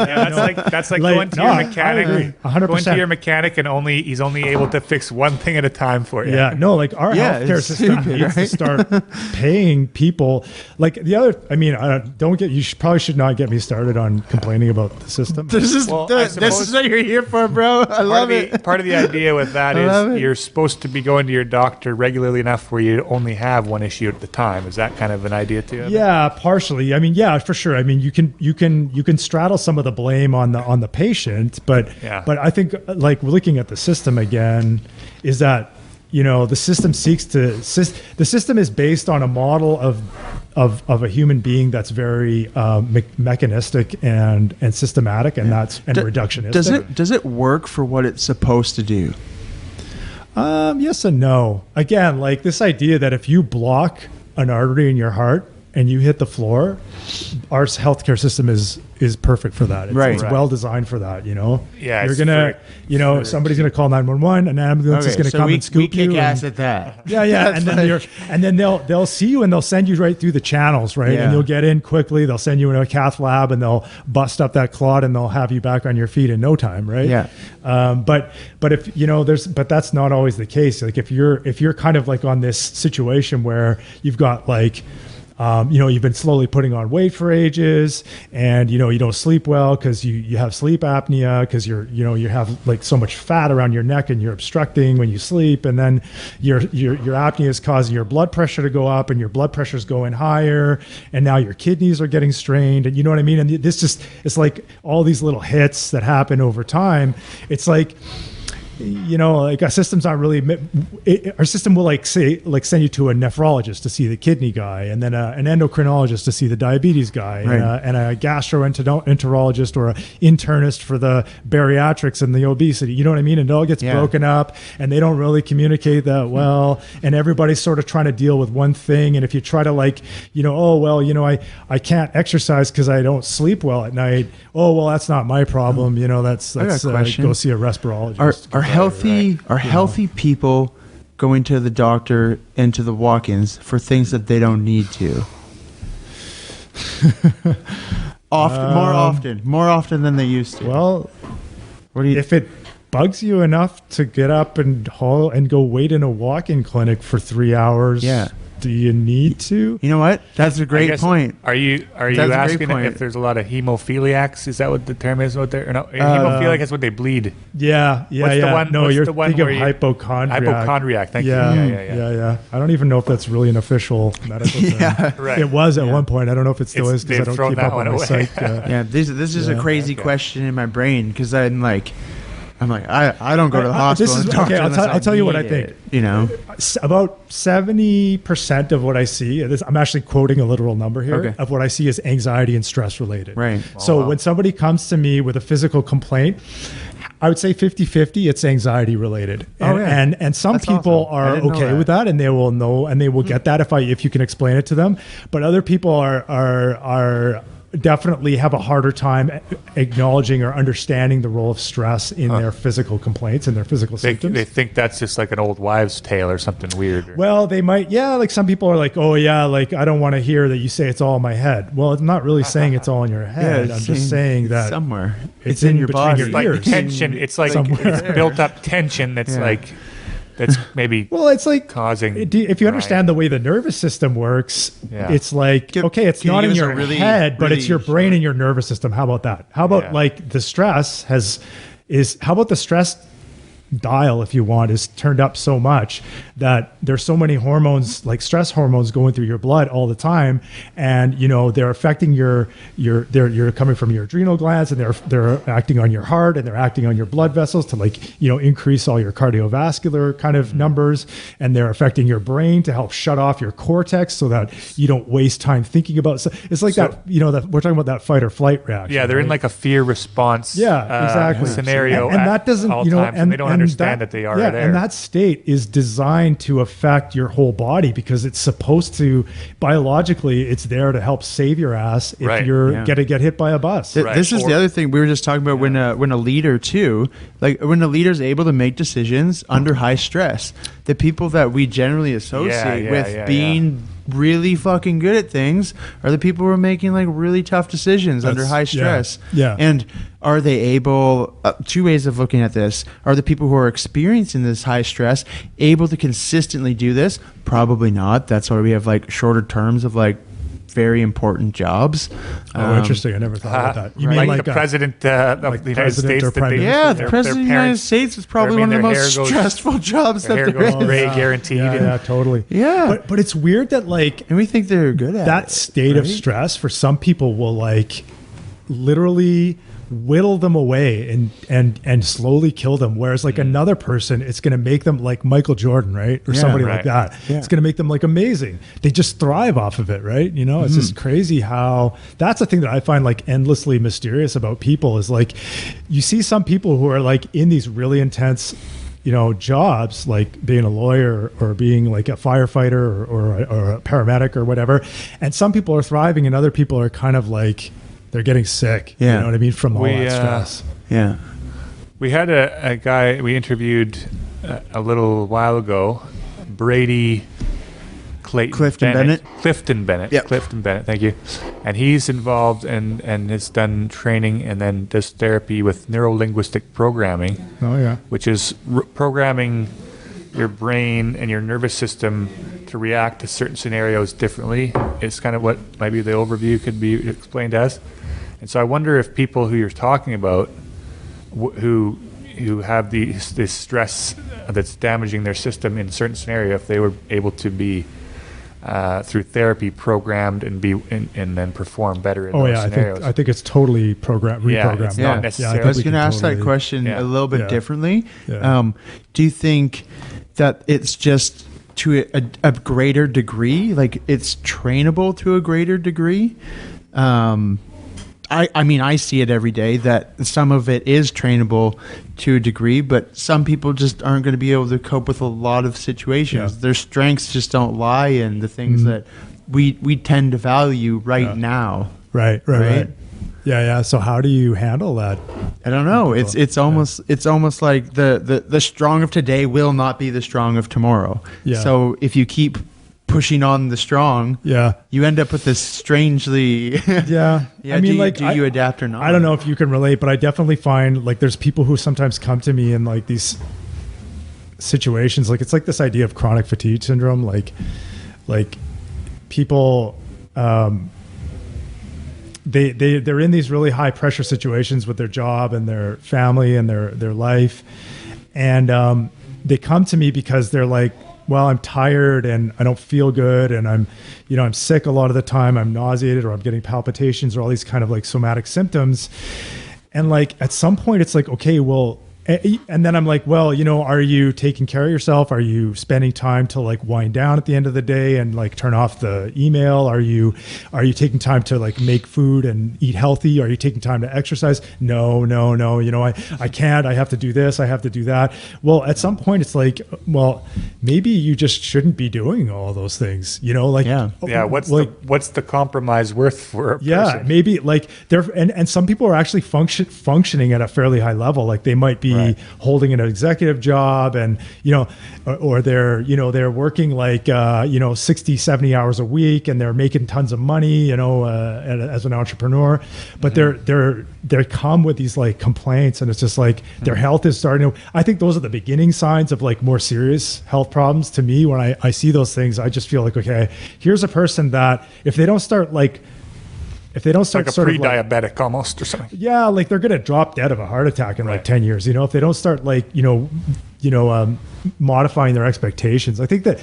That's like going to your mechanic. 100%. Going to your mechanic and he's only able to fix one thing at a time for you. Yeah, no, our healthcare system needs to start paying people. You probably should not get me started on complaining about the system. This is what you're here for, bro. I love it. Part of the idea with that is you're supposed to be going to your doctor regularly enough where you only have one issue at the time. Is that kind of an idea too? Yeah, partially. For sure. You can straddle some of the blame on the patient, but I think like looking at the system again is that, you know, the system the system is based on a model of a human being that's very mechanistic and systematic, and reductionistic. Does it work for what it's supposed to do? Yes and no. Again, like this idea that if you block an artery in your heart and you hit the floor, our healthcare system is perfect for that. It's well designed for that, you know? Yeah. You're going to, somebody's going to call 911, an ambulance is going to come and scoop you. We kick ass at that. Yeah. and then they'll see you and they'll send you right through the channels, right? Yeah. And you'll get in quickly. They'll send you in a cath lab and they'll bust up that clot and they'll have you back on your feet in no time, right? Yeah. But if, you know, but that's not always the case. Like if you're kind of like on this situation where you've got like, you've been slowly putting on weight for ages, and you don't sleep well because you have sleep apnea because you have like so much fat around your neck and you're obstructing when you sleep, and then your apnea is causing your blood pressure to go up, and your blood pressure is going higher, and now your kidneys are getting strained, and you know what I mean. And it's like all these little hits that happen over time. It's like, you know, like our system's not really. Our system will send you to a nephrologist to see the kidney guy, and then an endocrinologist to see the diabetes guy, right. and a gastroenterologist or an internist for the bariatrics and the obesity. You know what I mean? And it all gets broken up, and they don't really communicate that well, and everybody's sort of trying to deal with one thing. And if you try to I can't exercise because I don't sleep well at night. Oh well, that's not my problem. You know, that's go see a respirologist. Are healthy people going to the doctor and to the walk-ins for things that they don't need to? More often than they used to. Well, if it bugs you enough to get up and go wait in a walk-in clinic for 3 hours, do you need to? You know what? That's a great point. Are you asking if there's a lot of hemophiliacs? Is that what the term is out there? Or no? Hemophiliac is when they bleed. Yeah. No, you're thinking of hypochondriac. Hypochondriac. Thank you. Yeah. I don't even know if that's really an official medical term. Right. It was at one point. I don't know if it still is because I don't keep up on my site. This is a crazy question in my brain because I'm like, I don't go to the hospital. I'll tell you what I think. You know, about 70% of what I see, I'm actually quoting a literal number here, of what I see is anxiety and stress related. Right. When somebody comes to me with a physical complaint, I would say 50-50, it's anxiety related. And some people are okay with that, and they will know, and they will get that if you can explain it to them. But other people are definitely have a harder time acknowledging or understanding the role of stress in their physical complaints and their physical symptoms. They think that's just like an old wives' tale or something weird. Well, they might, like some people are like, oh yeah, like I don't want to hear that you say it's all in my head. Well, I'm not really saying it's all in your head. I'm just saying that somewhere it's in your body. It's like tension. It's like it's built up tension that's that's maybe it's like causing. If you understand the way the nervous system works, it's like it's not in your head, but it's your brain and your nervous system. How about that? How about like the stress how about the stress dial, if you want, is turned up so much that there's so many hormones, like stress hormones, going through your blood all the time, and they're affecting you're coming from your adrenal glands, and they're acting on your heart, and they're acting on your blood vessels to increase all your cardiovascular kind of numbers, and they're affecting your brain to help shut off your cortex so that you don't waste time thinking about. So it's like that we're talking about that fight or flight reaction. Yeah, they're in like a fear response. Exactly. Scenario, and that doesn't and they don't understand that they are there. And that state is designed to affect your whole body because it's supposed to, biologically, it's there to help save your ass if you're going to get hit by a bus. This is the other thing we were just talking about when a leader too, like when a leader is able to make decisions under high stress, the people that we generally associate with being really fucking good at things are the people who are making like really tough decisions under high stress. And are they able, two ways of looking at this, are the people who are experiencing this high stress able to consistently do this? Probably not. That's why we have like shorter terms of like very important jobs. Interesting. I never thought about that. You mean like the president of the United States? The president of the United States is probably one of the most stressful jobs that there is. Gray guaranteed. Totally. Yeah. But it's weird that and we think they're good at that state of stress for some people will like literally whittle them away and slowly kill them. Whereas like another person, it's going to make them like Michael Jordan, right? Or somebody like that. Yeah. It's going to make them like amazing. They just thrive off of it, right? You know, it's just crazy how that's the thing that I find like endlessly mysterious about people is like, you see some people who are like in these really intense, you know, jobs like being a lawyer or being like a firefighter or a paramedic or whatever. And some people are thriving and other people are kind of like, they're getting sick. Yeah. You know what I mean? From all that stress. Yeah. We had a guy we interviewed a little while ago, Brady Clifton Bennett. Clifton Bennett. Yep. Clifton Bennett, thank you. And he's involved and has done training and then does therapy with neuro-linguistic programming. Oh, yeah. Which is programming your brain and your nervous system to react to certain scenarios differently. It's kind of what maybe the overview could be explained as. And so I wonder if people who you're talking about who have this stress that's damaging their system in a certain scenario, if they were able to be through therapy programmed and then perform better in those scenarios. I think it's totally reprogrammed. Yeah, it's not necessarily. I was going to ask that question a little bit differently. Yeah. Do you think that it's just to a greater degree, like it's trainable to a greater degree? I mean, I see it every day that some of it is trainable to a degree, but some people just aren't going to be able to cope with a lot of situations. Yeah. Their strengths just don't lie in the things that we tend to value now. Right. Yeah. So how do you handle that? I don't know. It's almost like the strong of today will not be the strong of tomorrow. Yeah. So if you keep pushing on the strong, you end up with this strangely I mean, do you adapt or not? I don't know if you can relate, but I definitely find like there's people who sometimes come to me in like these situations, like it's like this idea of chronic fatigue syndrome, like people they're in these really high pressure situations with their job and their family and their life, and they come to me because they're like, well, I'm tired and I don't feel good and I'm sick a lot of the time. I'm nauseated or I'm getting palpitations or all these kind of like somatic symptoms. And like at some point it's like, okay, well, and then I'm like, well, are you taking care of yourself? Are you spending time to like wind down at the end of the day and like turn off the email? Are you taking time to like make food and eat healthy? Are you taking time to exercise? No. I can't. I have to do this. I have to do that. Well, at some point it's like, well, maybe you just shouldn't be doing all those things, What's the compromise worth for a person? Yeah, maybe like and some people are actually functioning at a fairly high level. Like they might be holding an executive job and, or they're working like, 60, 70 hours a week and they're making tons of money, as an entrepreneur, but they come with these like complaints and it's just like their health is starting to, I think those are the beginning signs of like more serious health problems to me. When I see those things, I just feel like, okay, here's a person that if they don't start like like a pre-diabetic almost or something. Yeah, like they're going to drop dead of a heart attack in like 10 years, if they don't start like, modifying their expectations. I think that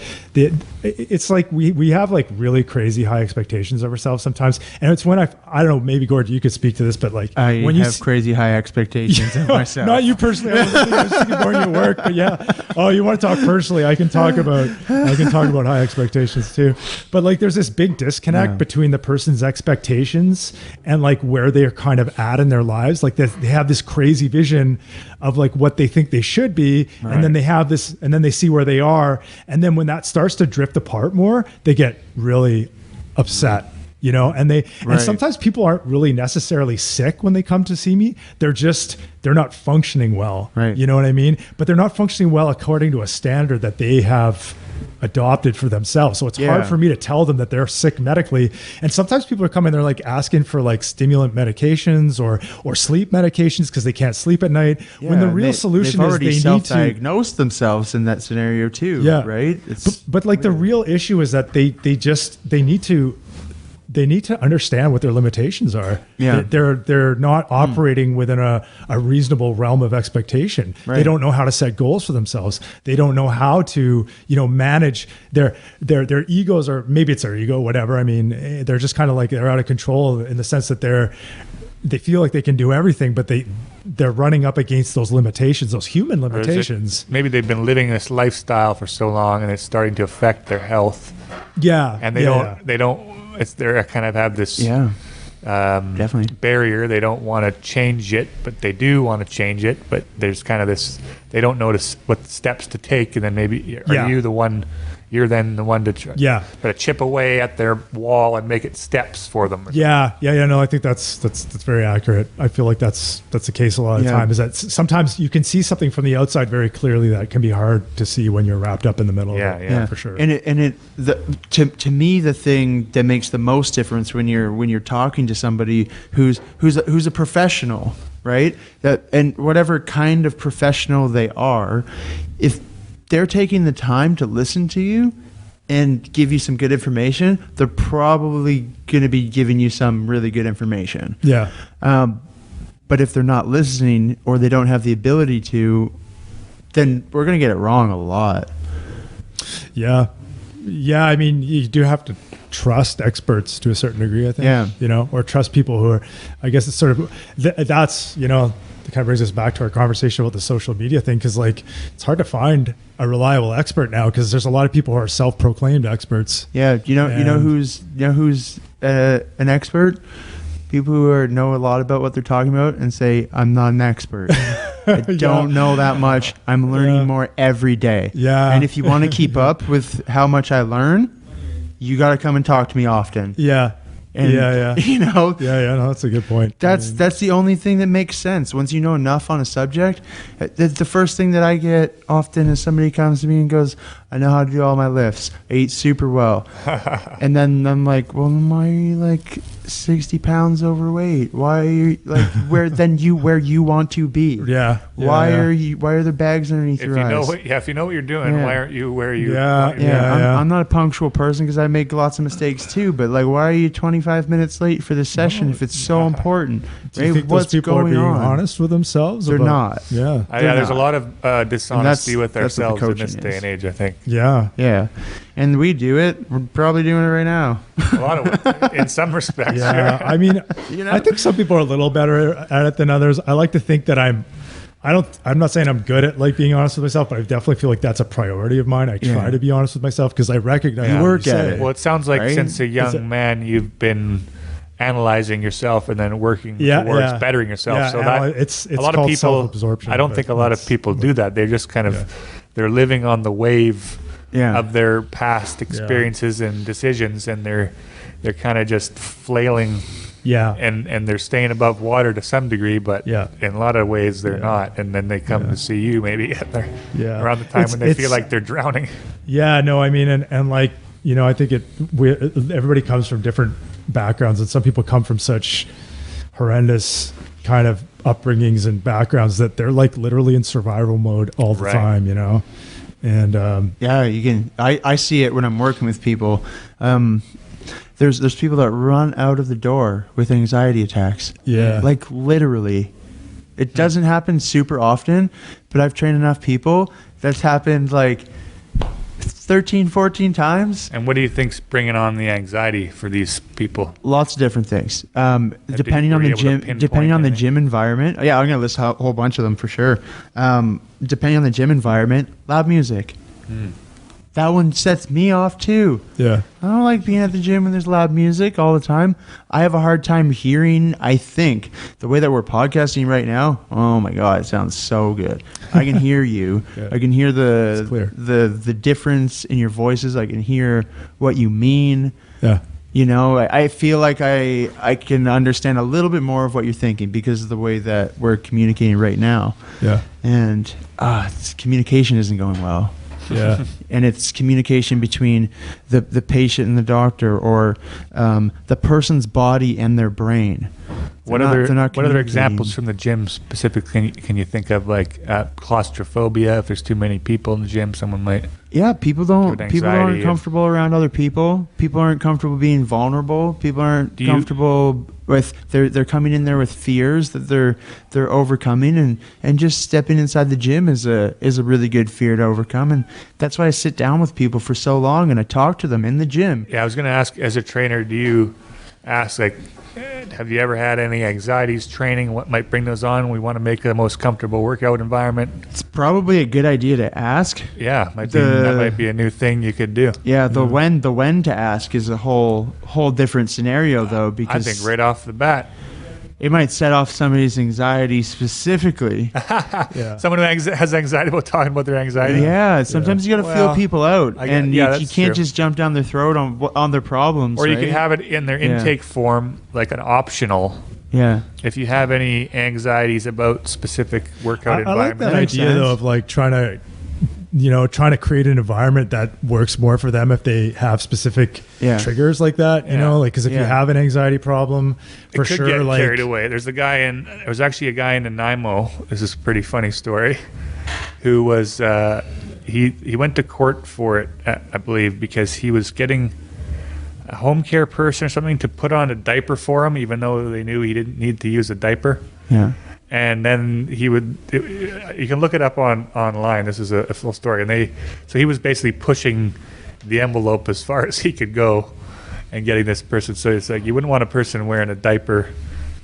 it's like we have like really crazy high expectations of ourselves sometimes. And it's when I don't know, maybe Gord, you could speak to this, but like when you have crazy high expectations of myself. Not you personally. I was thinking more your work, but yeah. Oh, you want to talk personally? I can talk about high expectations too. But like there's this big disconnect between the person's expectations and like where they're kind of at in their lives. Like they have this crazy vision of like what they think they should be, and then they have this, and then they see where they are, and then when that starts to drift apart more, they get really upset, and and sometimes people aren't really necessarily sick when they come to see me. They're not functioning well, right? You know what I mean? But they're not functioning well according to a standard that they have adopted for themselves. So it's hard for me to tell them that they're sick medically. And sometimes people are coming, they're like asking for like stimulant medications or sleep medications because they can't sleep at night. When the real solution is they need to self-diagnose themselves in that scenario too. Yeah. Right. But like the real issue is that they need to understand what their limitations are. Yeah. They're not operating within a reasonable realm of expectation. Right. They don't know how to set goals for themselves. They don't know how to, manage their egos, or maybe it's their ego, whatever. I mean, they're just kind of like, they're out of control in the sense that they're they feel like they can do everything, but they're running up against those limitations, those human limitations. Maybe they've been living this lifestyle for so long, and it's starting to affect their health. Yeah, and they don't. They kind of have this definitely barrier. They don't want to change it, but they do want to change it. But there's kind of this. They don't notice what steps to take, and then maybe are you the one? You're then the one to try to chip away at their wall and make it steps for them. No, I think that's very accurate. I feel like that's the case a lot of the time, is that sometimes you can see something from the outside very clearly that can be hard to see when you're wrapped up in the middle of it, for sure. To me, the thing that makes the most difference when you're talking to somebody who's a professional, right? And whatever kind of professional they are, if they're taking the time to listen to you and give you some good information, they're probably going to be giving you some really good information. Yeah. But if they're not listening or they don't have the ability to, then we're going to get it wrong a lot. Yeah. Yeah. I mean, you do have to trust experts to a certain degree, I think, or trust people who are, I guess it's sort of, that's, it kind of brings us back to our conversation about the social media thing, because it's hard to find a reliable expert now, because there's a lot of people who are self-proclaimed experts. Yeah, you know who's an expert? People who know a lot about what they're talking about and say, "I'm not an expert. I don't know that much. I'm learning more every day." Yeah, and if you want to keep up with how much I learn, you got to come and talk to me often. Yeah. And, no, that's a good point. That's the only thing that makes sense. Once you know enough on a subject, the first thing that I get often is somebody comes to me and goes, "I know how to do all my lifts. I eat super well." And then I'm like, "Well, why are you 60 pounds overweight? Why are you where you want to be? Why are there bags underneath your eyes? If you know what you're doing, why aren't you where you? I'm not a punctual person because I make lots of mistakes too. But why are you 25 minutes late for this session if it's so important? Do you think those people are being honest with themselves? They're not. Yeah. There's a lot of dishonesty with ourselves in this day and age, I think. Yeah. And we do it. We're probably doing it right now. A lot of it, in some respects. Yeah. I mean, I think some people are a little better at it than others. I like to think that I'm not saying I'm good at being honest with myself, but I definitely feel like that's a priority of mine. I try to be honest with myself because I recognize you work at it. Well, it sounds like since a young man, you've been analyzing yourself and then working towards bettering yourself. Yeah, so that it's a lot of people, self-absorption. I don't think a lot of people do that. They're just kind of, they're living on the wave of their past experiences and decisions, and they're kind of just flailing. And they're staying above water to some degray, but in a lot of ways they're not. And then they come to see you maybe around the time when they feel like they're drowning. Yeah, no, I mean, and I think everybody comes from different backgrounds, and some people come from such horrendous kind of upbringings and backgrounds that they're literally in survival mode all the time, And you can. I see it when I'm working with people. There's people that run out of the door with anxiety attacks. Yeah. Literally. It doesn't happen super often, but I've trained enough people that's happened 13, 14 times. And what do you think's bringing on the anxiety for these people? Lots of different things. Depending on the gym environment. Yeah, I'm going to list a whole bunch of them for sure. Depending on the gym environment, loud music. That one sets me off too. Yeah. I don't like being at the gym when there's loud music all the time. I have a hard time hearing, I think, the way that we're podcasting right now. Oh my God, it sounds so good. I can hear you. I can hear the difference in your voices. I can hear what you mean. Yeah. I feel like I can understand a little bit more of what you're thinking because of the way that we're communicating right now. Yeah. And communication isn't going well. Yeah. And it's communication between the patient and the doctor, or the person's body and their brain. What other examples from the gym specifically can you think of, claustrophobia? If there's too many people in the gym, someone might. Yeah, people aren't comfortable around other people. People aren't comfortable being vulnerable. People aren't comfortable with they're coming in there with fears that they're overcoming, and just stepping inside the gym is a really good fear to overcome. And that's why I sit down with people for so long and I talk to them in the gym. Yeah, I was going to ask, as a trainer, do you ask, like, have you ever had any anxieties training? What might bring those on? We want to make the most comfortable workout environment. It's probably a good idea to ask. Yeah, that might be a new thing you could do. Yeah, the when to ask is a whole different scenario though, because I think right off the bat, it might set off somebody's anxiety specifically. Someone who has anxiety about talking about their anxiety. Yeah, sometimes you got to feel people out, and you can't true. just jump down their throat on their problems. Or you can have it in their intake form, like an optional. Yeah. If you have any anxieties about specific workout environment. I like that idea though of like trying to create an environment that works more for them if they have specific triggers like that, you know, like, because if you have an anxiety problem, for it could sure, get like carried away. There was actually a guy in Nanaimo. This is a pretty funny story. Who was he went to court for it, I believe, because he was getting a home care person or something to put on a diaper for him, even though they knew he didn't need to use a diaper. Yeah. And then you can look it up online. This is a full story. And so he was basically pushing the envelope as far as he could go and getting this person. So it's like, you wouldn't want a person wearing a diaper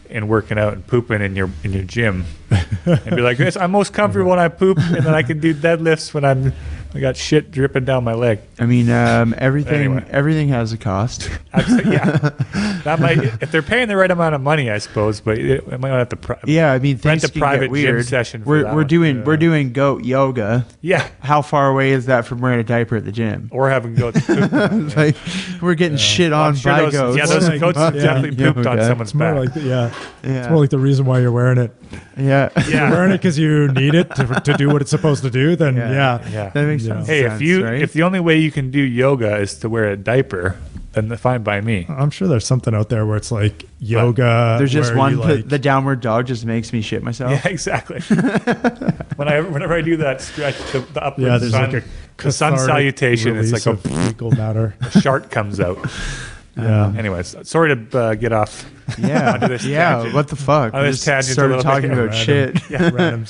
and working out and pooping in your gym and be like, yes, I'm most comfortable when I poop, and then I can do deadlifts when I got shit dripping down my leg. I mean, everything has a cost. That might, if they're paying the right amount of money, I suppose, but it might not have to. I mean, rent a can private get weird. gym session. We're doing goat yoga. Yeah. How far away is that from wearing a diaper at the gym? Or having goats poop. Like, we're getting shit on by goats. Yeah, those goats have definitely pooped on someone's back. It's more like the reason why you're wearing it. Yeah. If you're wearing it because you need it to do what it's supposed to do, then that makes sense. Hey, right? if the only way you can do yoga is to wear a diaper, then fine by me. I'm sure there's something out there where it's like yoga. There's just one. The downward dog just makes me shit myself. Yeah, exactly. Whenever I do that stretch, the upward there's sun, like the sun salutation, it's like a fecal matter. A shark comes out. Anyways, sorry to get off. Onto this tangent. What the fuck? On this tangent, started talking about shit.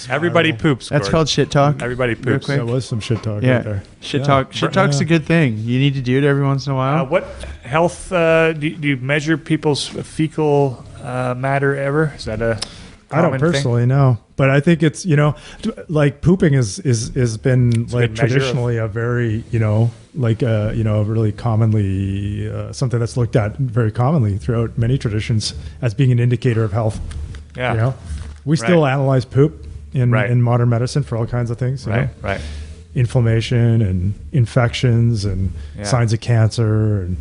Everybody poops. That's Gord. called shit talk. Everybody poops. That was some shit talk right there. Shit talk. Shit talk's a good thing. You need to do it every once in a while. What health do you measure people's fecal matter ever? Is that a I don't personally know, but I think it's, like pooping is been like traditionally a very, really commonly something that's looked at very commonly throughout many traditions as being an indicator of health. Yeah. We still analyze poop in modern medicine for all kinds of things. Right. Inflammation and infections and signs of cancer and,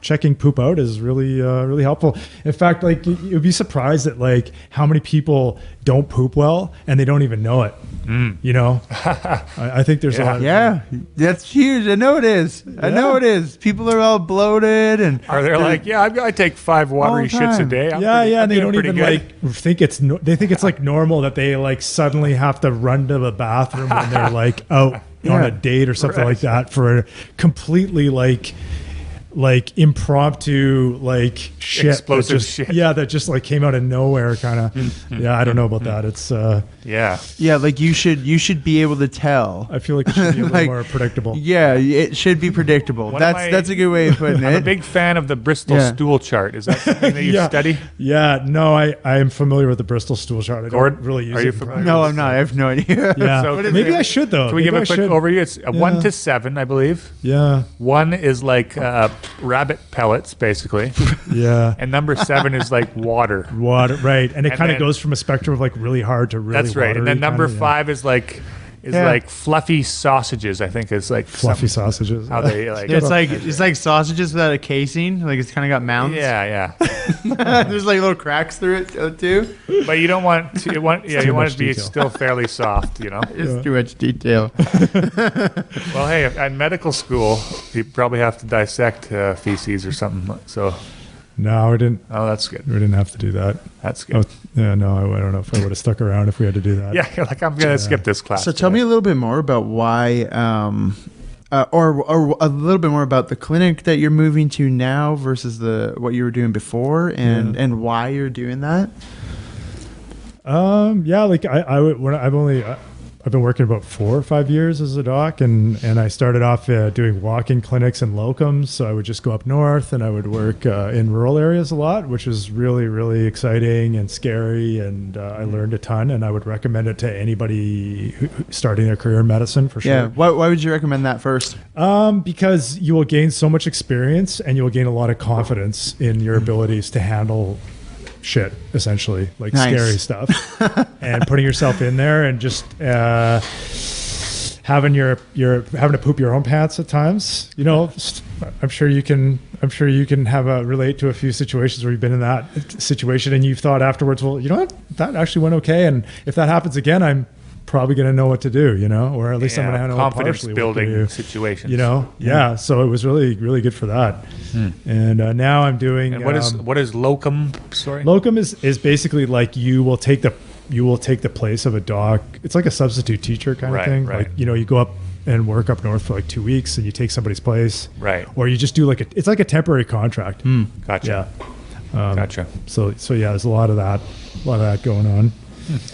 checking poop out is really, really helpful. In fact, like you'd be surprised at like how many people don't poop well and they don't even know it. I think there's a lot. That's huge. I know it is. I know it is. People are all bloated and they're like, I take 5 watery shits a day. And they don't even think they think it's like normal that they like suddenly have to run to the bathroom when they're like out on a date or something like that for a completely like impromptu shit, explosive shit. That just like came out of nowhere, kind of. I don't know about that. It's like you should be able to tell. I feel like it should be a little more predictable. It should be predictable. That's a good way of putting it. I'm a big fan of the Bristol stool chart. Is that something that you study? No, I am familiar with the Bristol stool chart. I don't really use it. Are you familiar? No, I'm not. I have no idea. So maybe I should though. Can we give a quick overview? It's 1 to 7, I believe. 1 is like rabbit pellets, basically. And number 7 is like water, right? And it kind of goes from a spectrum of like really hard to really. That's right. And then number 5 is like fluffy sausages. I think it's like fluffy sausages. How they like? It's like sausages without a casing. Like it's kind of got mounds. There's like little cracks through it too. But you don't want to. You want it to be still fairly soft. It's too much detail. Well, hey, at medical school, you probably have to dissect feces or something. So. No, we didn't. Oh, that's good. We didn't have to do that. That's good. I don't know if I would have stuck around if we had to do that. You're like, I'm going to skip this class. So tell me a little bit more about why, or a little bit more about the clinic that you're moving to now versus what you were doing before, and why you're doing that. I've been working about 4 or 5 years as a doc, and I started off doing walk-in clinics and locums. So I would just go up north, and I would work in rural areas a lot, which was really, really exciting and scary, and I learned a ton. And I would recommend it to anybody starting their career in medicine for sure. Yeah. Why would you recommend that first? Because you will gain so much experience, and you will gain a lot of confidence in your abilities to handle shit, essentially, like scary stuff, and putting yourself in there, and just having to poop your own pants at times. You know, I'm sure you can have relate to a few situations where you've been in that situation, and you've thought afterwards, well, you know what, that actually went okay, and if that happens again, I'm probably going to know what to do, you know, or at least I'm going to know confidence building situations, you know. Yeah. So it was really, really good for that. And now I'm doing. And what is locum? Sorry, locum is basically like you will take the place of a doc. It's like a substitute teacher kind of thing. Right. Like, you know, you go up and work up north for like 2 weeks, and you take somebody's place. Right. Or you just do it's like a temporary contract. Gotcha. Yeah. Gotcha. So yeah, there's a lot of that going on.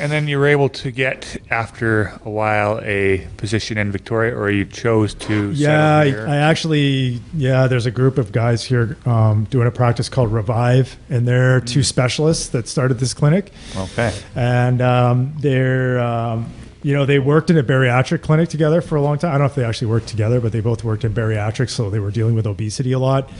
And then you were able to get, after a while, a position in Victoria, or you chose to settle here? I actually, there's a group of guys here doing a practice called Revive, and they're 2 specialists that started this clinic. Okay. And they're, they worked in a bariatric clinic together for a long time. I don't know if they actually worked together, but they both worked in bariatrics, so they were dealing with obesity a lot.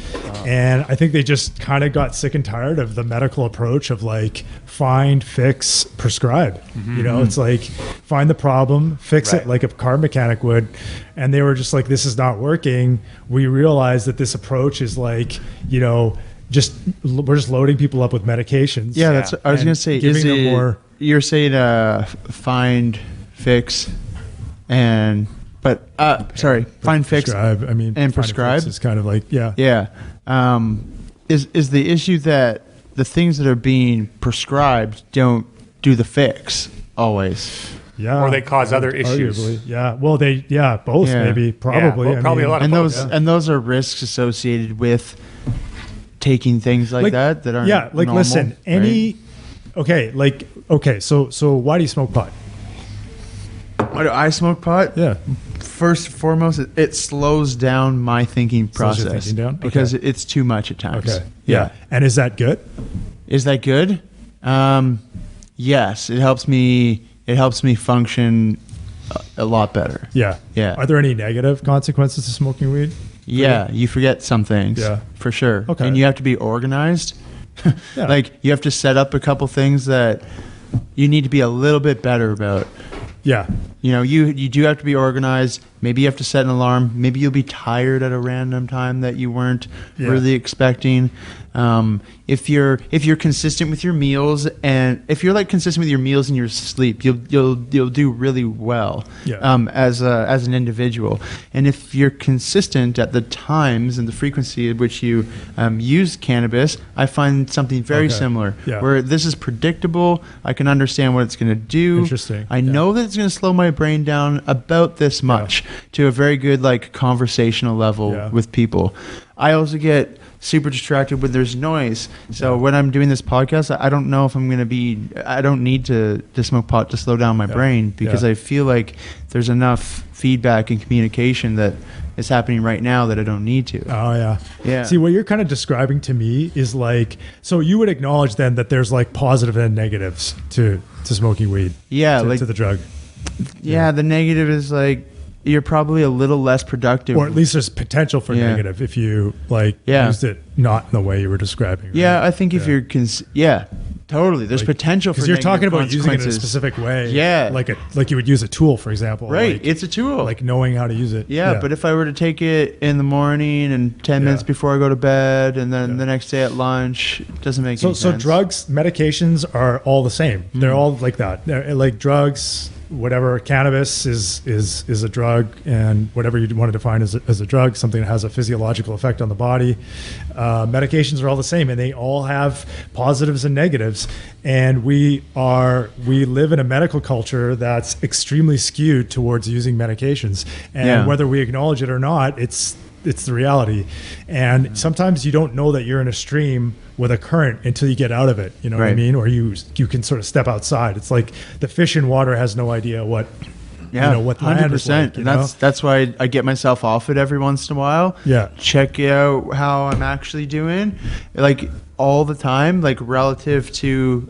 And I think they just kind of got sick and tired of the medical approach of like find, fix, prescribe. You know, it's like find the problem, fix it like a car mechanic would. And they were just like, this is not working. We realized that this approach is like, you know, we're just loading people up with medications. Yeah, that's. I was going to say, giving them more. You're saying find, fix, find, fix, prescribe. I mean, and prescribe is kind of like yeah. Is the issue that the things that are being prescribed don't do the fix always? Yeah, or they cause other issues. Arguably. Yeah, well, both maybe, probably. Yeah, well, probably a lot of both. And those are risks associated with taking things like that aren't normal, listen, right? So why do you smoke pot? Why do I smoke pot? Yeah. First and foremost, it slows down my thinking process because it's too much at times. Okay. Yeah. And is that good? Is that good? Yes, it helps me function a lot better. Yeah. Yeah. Are there any negative consequences to smoking weed? Yeah, you forget some things. Yeah. For sure. Okay. And you have to be organized. Like you have to set up a couple things that you need to be a little bit better about. Yeah. You know, you do have to be organized. Maybe you have to set an alarm. Maybe you'll be tired at a random time that you weren't really expecting. If you're consistent with your meals, and if you're like consistent with your meals and your sleep, you'll do really well as an individual. And if you're consistent at the times and the frequency at which you use cannabis, I find something very similar. Yeah. Where this is predictable, I can understand what it's going to do. Interesting. I know that it's going to slow my brain down about this much to a very good like conversational level with people. I also get super distracted when there's noise. So when I'm doing this podcast, I don't know if I don't need to smoke pot to slow down my brain because I feel like there's enough feedback and communication that is happening right now that I don't need to. Oh yeah. Yeah. See, what you're kind of describing to me is like, so you would acknowledge then that there's like positive and negatives to smoking weed. Yeah. To the drug. Yeah. The negative is like, you're probably a little less productive. Or at least there's potential for negative if you used it not in the way you were describing. Right? Yeah, I think if you're totally. There's potential for because you're talking about using it in a specific way. Yeah, like you would use a tool, for example. Right, it's a tool. Like knowing how to use it. Yeah, but if I were to take it in the morning and 10 minutes before I go to bed, and then the next day at lunch, it doesn't make any sense. So drugs, medications are all the same. Mm-hmm. They're all like that. They're like drugs. Whatever, cannabis is a drug, and whatever you want to define as a drug, something that has a physiological effect on the body. Medications are all the same, and they all have positives and negatives. And we live in a medical culture that's extremely skewed towards using medications, and whether we acknowledge it or not, it's the reality. And sometimes you don't know that you're in a stream with a current until you get out of it, you know what I mean? Or you can sort of step outside. It's like the fish in water has no idea what Yeah, what land is like. And that's why I get myself off it every once in a while. Yeah. Check out how I'm actually doing, like all the time, like relative to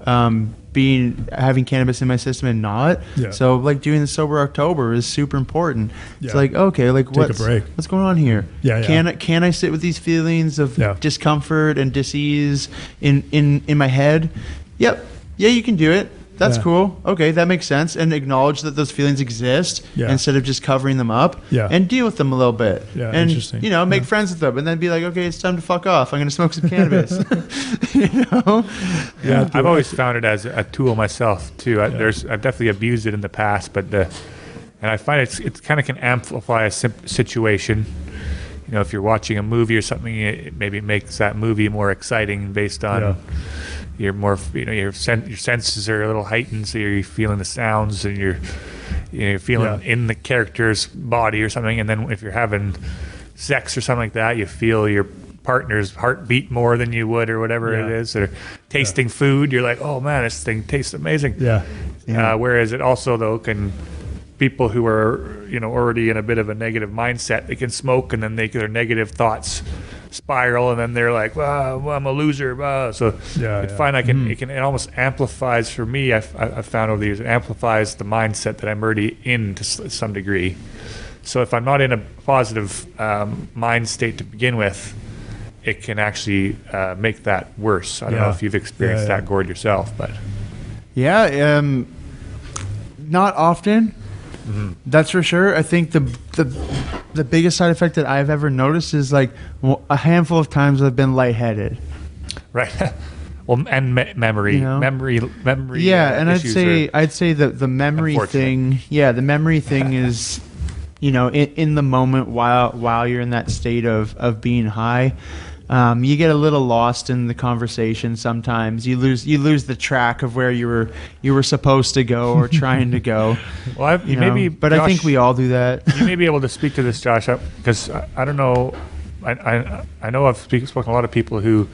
having cannabis in my system and not. Yeah. So like doing the sober October is super important. Yeah. It's like, okay, like Take a break. what's going on here? Yeah. Can I sit with these feelings of discomfort and dis-ease in my head? Yep. Yeah, you can do it. That's cool. Okay, that makes sense. And acknowledge that those feelings exist instead of just covering them up. Yeah. And deal with them a little bit. Yeah, and, interesting. Make friends with them. And then be like, okay, it's time to fuck off. I'm going to smoke some cannabis. Yeah, I've always found it as a tool myself, too. I've definitely abused it in the past, but and I find it kind of can amplify a situation. If you're watching a movie or something, it maybe makes that movie more exciting based on... You're more, your senses are a little heightened, so you're feeling the sounds, and you're feeling in the character's body or something. And then if you're having sex or something like that, you feel your partner's heartbeat more than you would, or whatever it is. Or tasting food, you're like, oh man, this thing tastes amazing. Whereas it also though people who are already in a bit of a negative mindset, they can smoke, and then their negative thoughts spiral, and then they're like, well, I'm a loser. So I find it almost amplifies, for me, I've found over the years, it amplifies the mindset that I'm already in to some degree. So if I'm not in a positive mind state to begin with, it can actually make that worse. I don't know if you've experienced that, Gord, yourself, but not often. Mm-hmm. That's for sure. I think the biggest side effect that I've ever noticed is like a handful of times I've been lightheaded. Right. Well, and memory. Yeah, and I'd say that the memory thing. Yeah, the memory thing is, in the moment while you're in that state of being high. You get a little lost in the conversation sometimes. You lose the track of where you were supposed to go or trying to go. Well, but Josh, I think we all do that. You may be able to speak to this, Josh, because I don't know. I know I've spoken to a lot of people who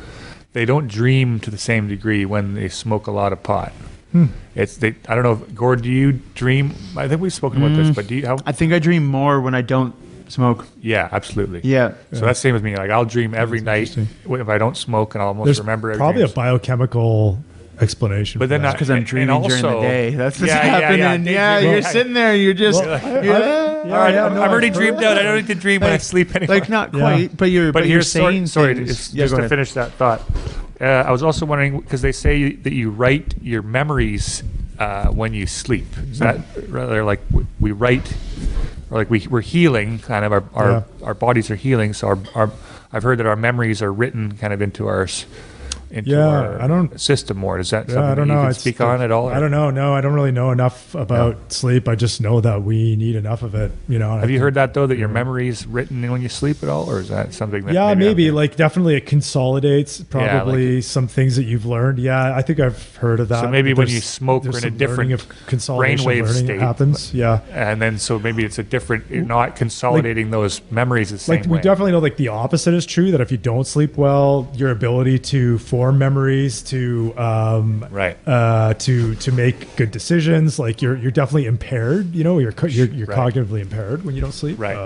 they don't dream to the same degree when they smoke a lot of pot. I don't know, Gord, do you dream? I think we've spoken about this, but do you? I think I dream more when I don't smoke. Yeah, absolutely. Yeah. So that's the same with me. Like I'll dream every night if I don't smoke, and I'll almost remember everything. Probably a biochemical explanation. But then not because I'm dreaming during the day. That's what's happening. You're sitting there. You're just. I've already dreamed out. I don't need to dream when I sleep anymore. Like not quite, but you're saying. Sorry, just to finish that thought. I was also wondering, because they say that you write your memories when you sleep. Is that rather like we write? Or like we're healing, kind of our bodies are healing. So I've heard that our memories are written kind of into our system more. Is that something that you can speak on at all? I don't know. No, I don't really know enough about sleep. I just know that we need enough of it. Have you heard that though, that your memory is written when you sleep at all, or is that something that? Maybe like definitely it consolidates probably some things that you've learned. Yeah, I think I've heard of that. So maybe when you smoke, we're in a different brainwave state. Happens. Yeah, and then so maybe it's a different. You're not consolidating those memories the same way. We definitely know like the opposite is true. That if you don't sleep well, your ability to form memories to make good decisions, like you're definitely impaired. You're cognitively impaired when you don't sleep. Right.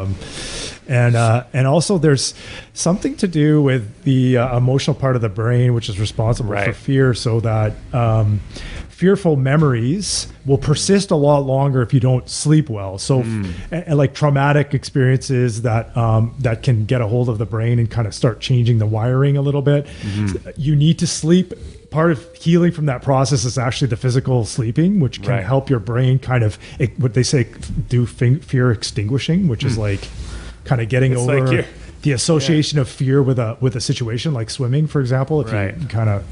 And also there's something to do with the emotional part of the brain, which is responsible for fear, so that fearful memories will persist a lot longer if you don't sleep well. So, and like traumatic experiences that can get a hold of the brain and kind of start changing the wiring a little bit. You need to sleep. Part of healing from that process is actually the physical sleeping, which can help your brain kind of what they say do fear extinguishing, which is like kind of getting over the association of fear with a situation like swimming, for example. If you kind of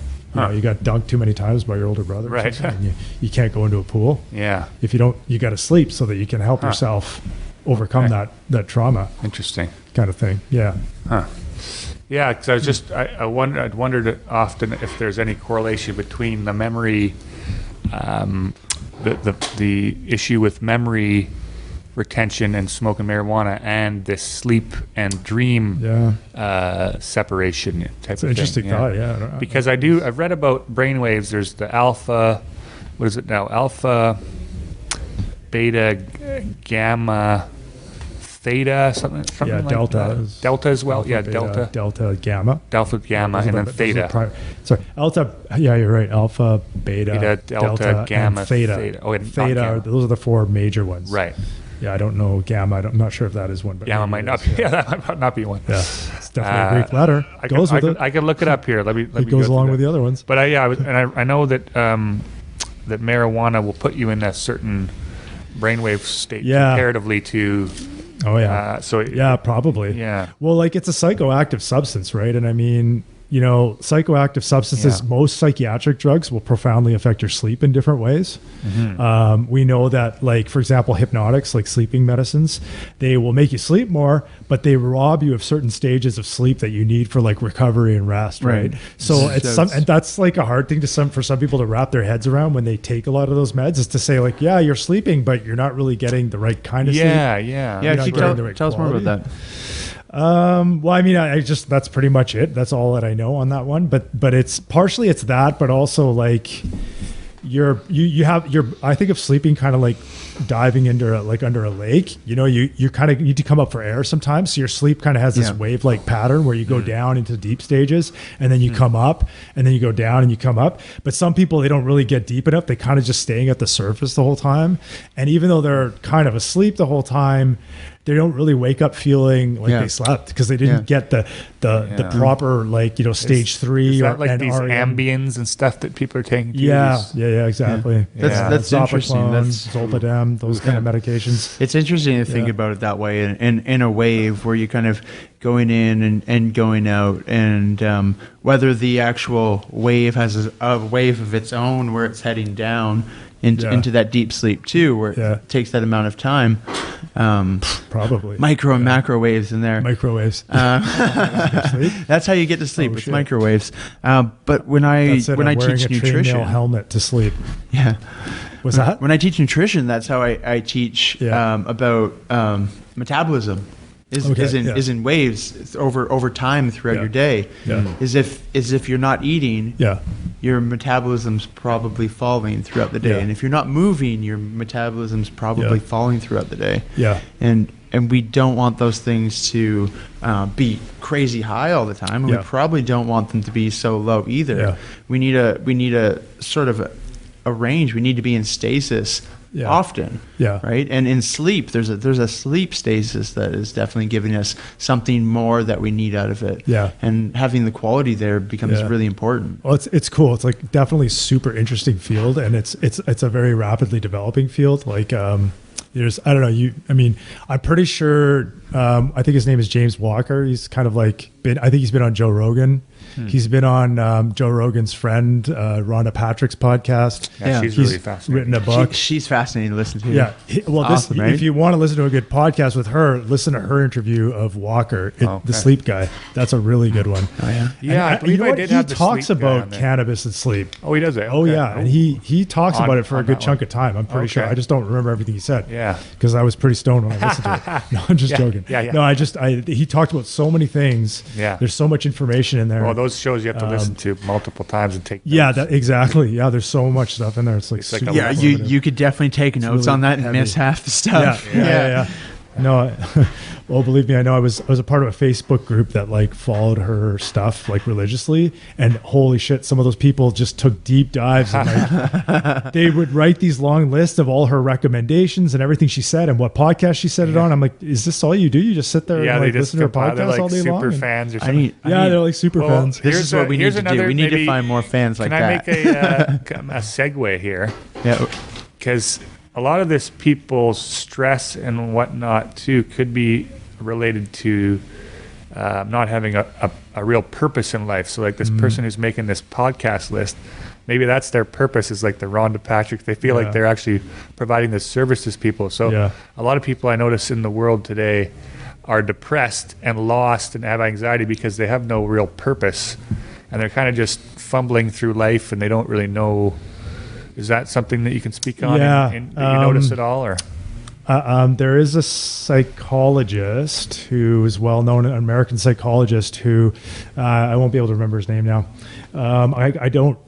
you got dunked too many times by your older brother, and you can't go into a pool. Yeah. If you don't, you got to sleep so that you can help yourself overcome that trauma. Interesting. Kind of thing. Yeah. Huh. Yeah, because I wondered often if there's any correlation between the memory, the issue with memory retention and smoking marijuana and this sleep and dream separation type of thing. It's an interesting thought, yeah. Because I've read about brainwaves. There's the alpha, what is it now? Alpha beta, gamma, theta, something Yeah, like delta. that. Delta as well. Alpha, Yeah, beta, delta. Delta, gamma. Delta, gamma, and then theta. Sorry, alpha. Yeah, you're right. Alpha, beta, Beta, delta, gamma, and theta. theta. Oh, and not theta. gamma. Those are the 4 major ones. Right. Yeah, I don't know gamma. I'm not sure if that is one. But Gamma maybe might not it is, be. Yeah, that might not be one. Yeah, it's definitely a Greek letter. I can look it up here. Let me. It goes along with the other ones. But I know that that marijuana will put you in a certain brainwave state comparatively to. Oh yeah. Yeah, probably. Yeah. Well, like it's a psychoactive substance, right? And I mean, you know, psychoactive substances, most psychiatric drugs will profoundly affect your sleep in different ways. Mm-hmm. We know that, like, for example, hypnotics, like sleeping medicines, they will make you sleep more, but they rob you of certain stages of sleep that you need for like recovery and rest, right? So and that's like a hard thing for some people to wrap their heads around when they take a lot of those meds, is to say like, yeah, you're sleeping, but you're not really getting the right kind of sleep. Yeah. Tell us more about that. Well, I mean, I just, that's pretty much it. That's all that I know on that one. But it's partially it's that, but also like I think of sleeping kind of like diving into under a lake. You know, you kind of need to come up for air sometimes. So your sleep kind of has this wave-like pattern where you go down into deep stages and then you come up and then you go down and you come up. But some people, they don't really get deep enough. They kind of just staying at the surface the whole time. And even though they're kind of asleep the whole time, they don't really wake up feeling like they slept because they didn't get the proper, like, you know, stage 3 is or that like these NREM. Ambiens and stuff that people are taking. Yeah, exactly. That's interesting. That's Zolpidem, those kind of medications. It's interesting to think about it that way, in a wave where you're kind of going in and going out, and whether the actual wave has a wave of its own where it's heading down into that deep sleep too, where it takes that amount of time. Probably micro and macro waves in there. Microwaves. That's how you get to sleep with microwaves. But when I teach nutrition, helmet to sleep. Yeah. Was that when I teach nutrition? That's how I teach about metabolism. Is in waves over time throughout your day. Is if you're not eating, your metabolism's probably falling throughout the day, and if you're not moving, your metabolism's probably falling throughout the day. And we don't want those things to be crazy high all the time, and we probably don't want them to be so low either. We need a sort of a range. We need to be in stasis often, right? And in sleep, there's a sleep stasis that is definitely giving us something more that we need out of it. And having the quality there becomes really important. Well, it's cool. It's like definitely super interesting field, and it's a very rapidly developing field. Like there's, I don't know, I'm pretty sure, I think his name is James Walker. He's kind of like I think he's been on Joe Rogan. He's been on Joe Rogan's friend, Rhonda Patrick's podcast. She's really fascinating. Written a book. She's fascinating to listen to. Yeah. Awesome, right? If you want to listen to a good podcast with her, listen to her interview of Walker, the sleep guy. That's a really good one. Oh, yeah. Yeah, I believe I did have the He talks sleep guy about cannabis and sleep. Oh, he does it? Oh, yeah. And he talks about it for a good chunk of time. I'm pretty sure. I just don't remember everything he said. Yeah. Because I was pretty stoned when I listened to it. No, I'm just joking. Yeah. No, he talked about so many things. Yeah. There's so much information in there. Well, those shows you have to listen to multiple times and take notes. Yeah, exactly. Yeah, there's so much stuff in there. It's like you could definitely take notes really on that and miss half the stuff. Yeah. No, well, believe me, I know I was a part of a Facebook group that like followed her stuff like religiously, and holy shit, some of those people just took deep dives and like they would write these long lists of all her recommendations and everything she said and what podcast she said it on. I'm like, is this all you do? You just sit there and like listen to her podcast like all day long? Super fans or something. They're like super fans. This is what we need to do. We need to find more fans like that. Can I make a segue here? Yeah. Because a lot of this people's stress and whatnot too could be related to not having a real purpose in life. So like this person who's making this podcast list, maybe that's their purpose, is like the Rhonda Patrick. They feel like they're actually providing this service to people. So a lot of people I notice in the world today are depressed and lost and have anxiety because they have no real purpose, and they're kind of just fumbling through life and they don't really know. Is that something that you can speak on? Yeah. And do you notice it all, or? There is a psychologist who is well known, an American psychologist who I won't be able to remember his name now. I don't.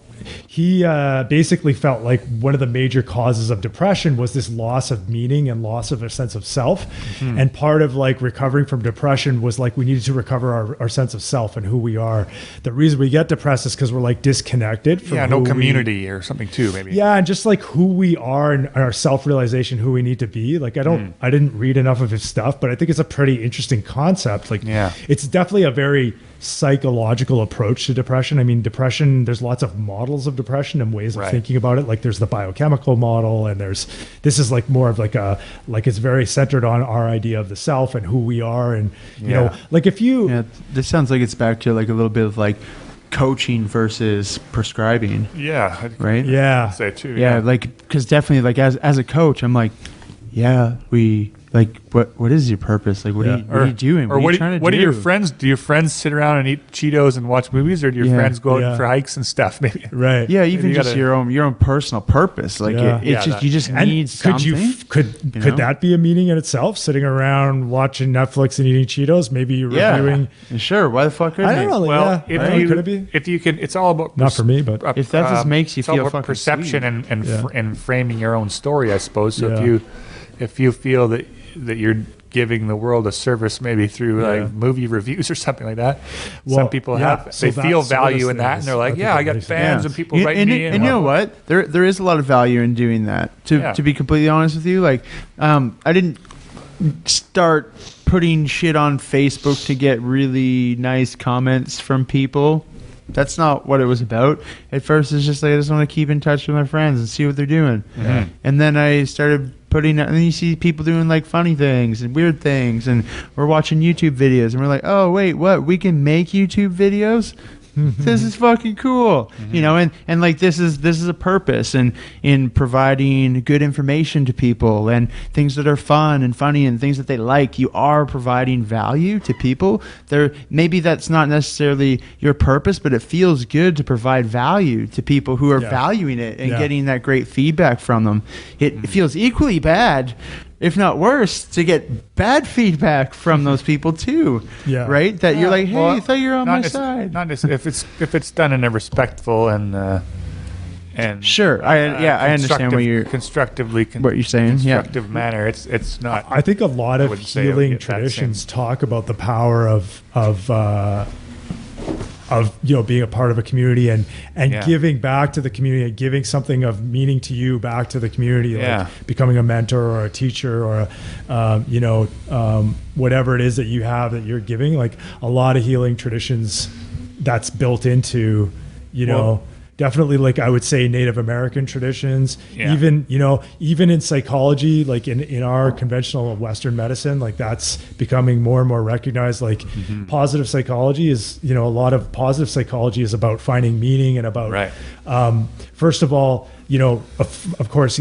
he basically felt like one of the major causes of depression was this loss of meaning and loss of a sense of self. And part of like recovering from depression was like we needed to recover our sense of self and who we are. The reason we get depressed is because we're like disconnected from no community or something too, maybe. Yeah, and just like who we are and our self-realization, who we need to be. Like I didn't read enough of his stuff, but I think it's a pretty interesting concept. Like it's definitely a very psychological approach to depression. I mean, depression, there's lots of models of depression and ways of thinking about it. Like there's the biochemical model, and this is like more of like it's very centered on our idea of the self and who we are. And you know, like if you this sounds like it's back to like a little bit of like coaching versus prescribing. Right. I'd say too. Like because definitely like as a coach, I'm like, like what is your purpose? Like what are you doing? What are you trying to do? What do your friends do? Your friends sit around and eat Cheetos and watch movies, or do your friends go out for hikes and stuff? Maybe Yeah, even just your own personal purpose. Like it's just you just need something. Could that be a meaning in itself? Sitting around watching Netflix and eating Cheetos? Maybe you're reviewing. Sure, why the fuck couldn't I don't know. Well, could it be? If you can, it's all about not for me, but if that just makes you feel fucking perception sweet. and framing your own story, I suppose. So if you feel that you're giving the world a service, maybe through like movie reviews or something like that. Some people they feel value in that, and they're like, I got fans and people write me. And you know what? There is a lot of value in doing that. To be completely honest with you, like I didn't start putting shit on Facebook to get really nice comments from people. That's not what it was about. At first, it's just like I just want to keep in touch with my friends and see what they're doing. And then I started and then you see people doing like funny things and weird things, and we're watching YouTube videos, and we're like, oh wait, what? We can make YouTube videos? This is fucking cool. You know, and like this is a purpose in providing good information to people and things that are fun and funny and things that they like. You are providing value to people. Maybe that's not necessarily your purpose, but it feels good to provide value to people who are valuing it and getting that great feedback from them. It feels equally bad, if not worse, to get bad feedback from those people too. Right? That you're like, hey, I thought you were on my side. Not if it's done in a respectful and sure, I understand what you're saying. Constructive manner. It's not. I think a lot of healing traditions talk about the power of being a part of a community and giving back to the community and giving something of meaning to you back to the community, like becoming a mentor or a teacher or whatever it is that you have that you're giving. Like a lot of healing traditions, that's built into, definitely, like I would say Native American traditions, even in psychology, like in our conventional Western medicine, like that's becoming more and more recognized. Like positive psychology is, a lot of positive psychology is about finding meaning and about, first of all, of course,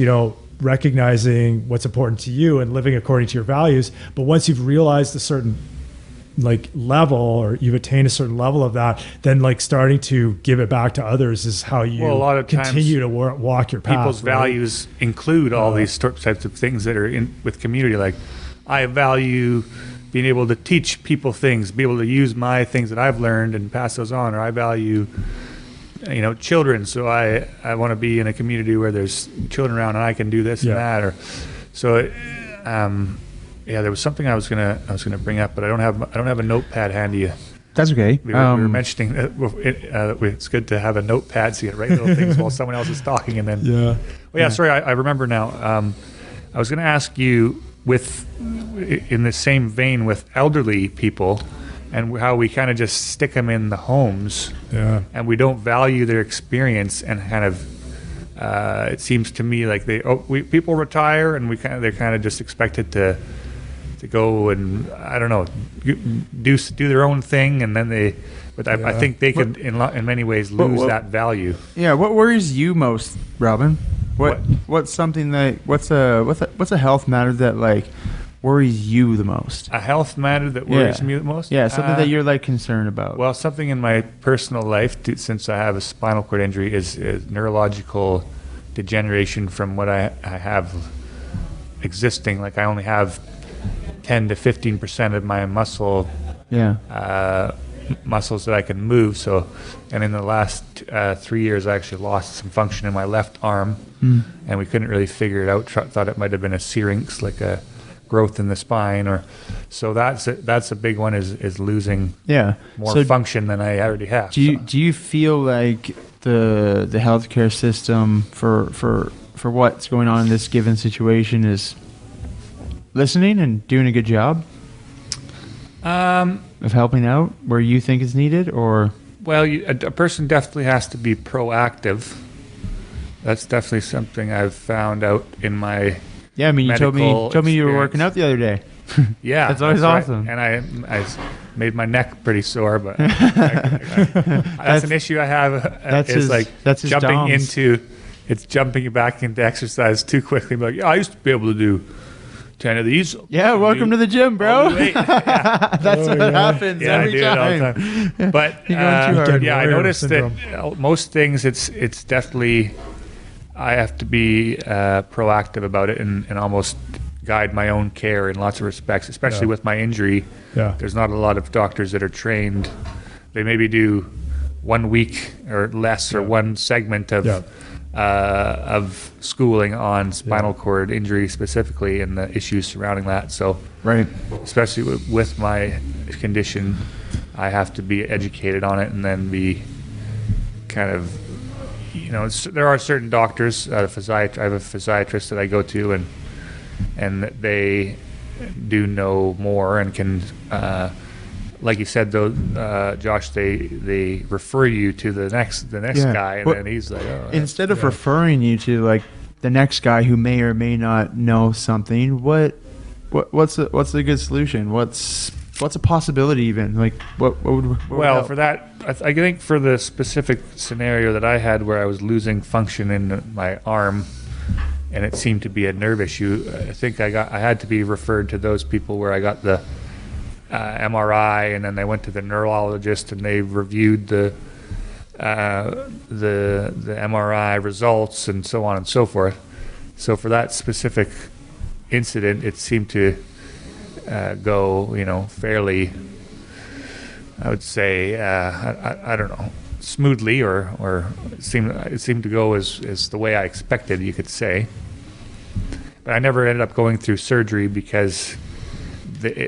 recognizing what's important to you and living according to your values. But once you've realized a certain level, or you've attained a certain level of that, then like starting to give it back to others is how you a lot of continue to walk your path. People's values include all these types of things that are in with community. Like I value being able to teach people things, be able to use my things that I've learned and pass those on, or I value children, so I want to be in a community where there's children around and I can do this and that, or so there was something I was gonna bring up, but I don't have a notepad handy. That's okay. We were mentioning that it's good to have a notepad so you can write little things while someone else is talking, and then sorry, I remember now. I was going to ask you, in the same vein with elderly people, and how we kind of just stick them in the homes, and we don't value their experience, and kind of. It seems to me like people retire, and they're kind of just expected to go and I don't know do their own thing, and then I think they could in many ways lose that value. Yeah, what worries you most, Robin? What's something that what's a health matter that like worries you the most? A health matter that worries me the most? Yeah, something that you're like concerned about. Well, something in my personal life, since I have a spinal cord injury, is neurological degeneration from what I have existing. Like I only have 10 to 15% of my muscle muscles that I can move. So, and in the last 3 years, I actually lost some function in my left arm, and we couldn't really figure it out. Thought it might have been a syrinx, like a growth in the spine, or so that's a big one is losing more function than I already have. Do you feel like the healthcare system for what's going on in this given situation is listening and doing a good job of helping out where you think is needed? Or a person definitely has to be proactive. That's definitely something I've found out in my you told me you were working out the other day. Yeah, that's always awesome. Right. And I made my neck pretty sore, but that's an issue I have. That's jumping back into exercise too quickly. Like, I used to be able to do 10 of these. Yeah, welcome to the gym, bro. That's what happens every time. All the time. But I noticed that most things, it's definitely, I have to be proactive about it and almost guide my own care in lots of respects, especially with my injury. Yeah. There's not a lot of doctors that are trained. They maybe do 1 week or less or one segment of schooling on spinal cord injury specifically and the issues surrounding that. So, especially with my condition, I have to be educated on it and then be kind of, there are certain doctors, I have a physiatrist that I go to and they do know more and can, like you said though, Josh, they refer you to the next guy, and then he's like, instead of referring you to like the next guy who may or may not know something, what's a good solution? What's a possibility even? Like what would help? For that, I think for the specific scenario that I had where I was losing function in my arm, and it seemed to be a nerve issue, I think I had to be referred to those people where I got the MRI, and then they went to the neurologist and they reviewed the MRI results and so on and so forth. So for that specific incident, it seemed to go, fairly, I would say, I don't know, smoothly, or it seemed to go as the way I expected, you could say. But I never ended up going through surgery because the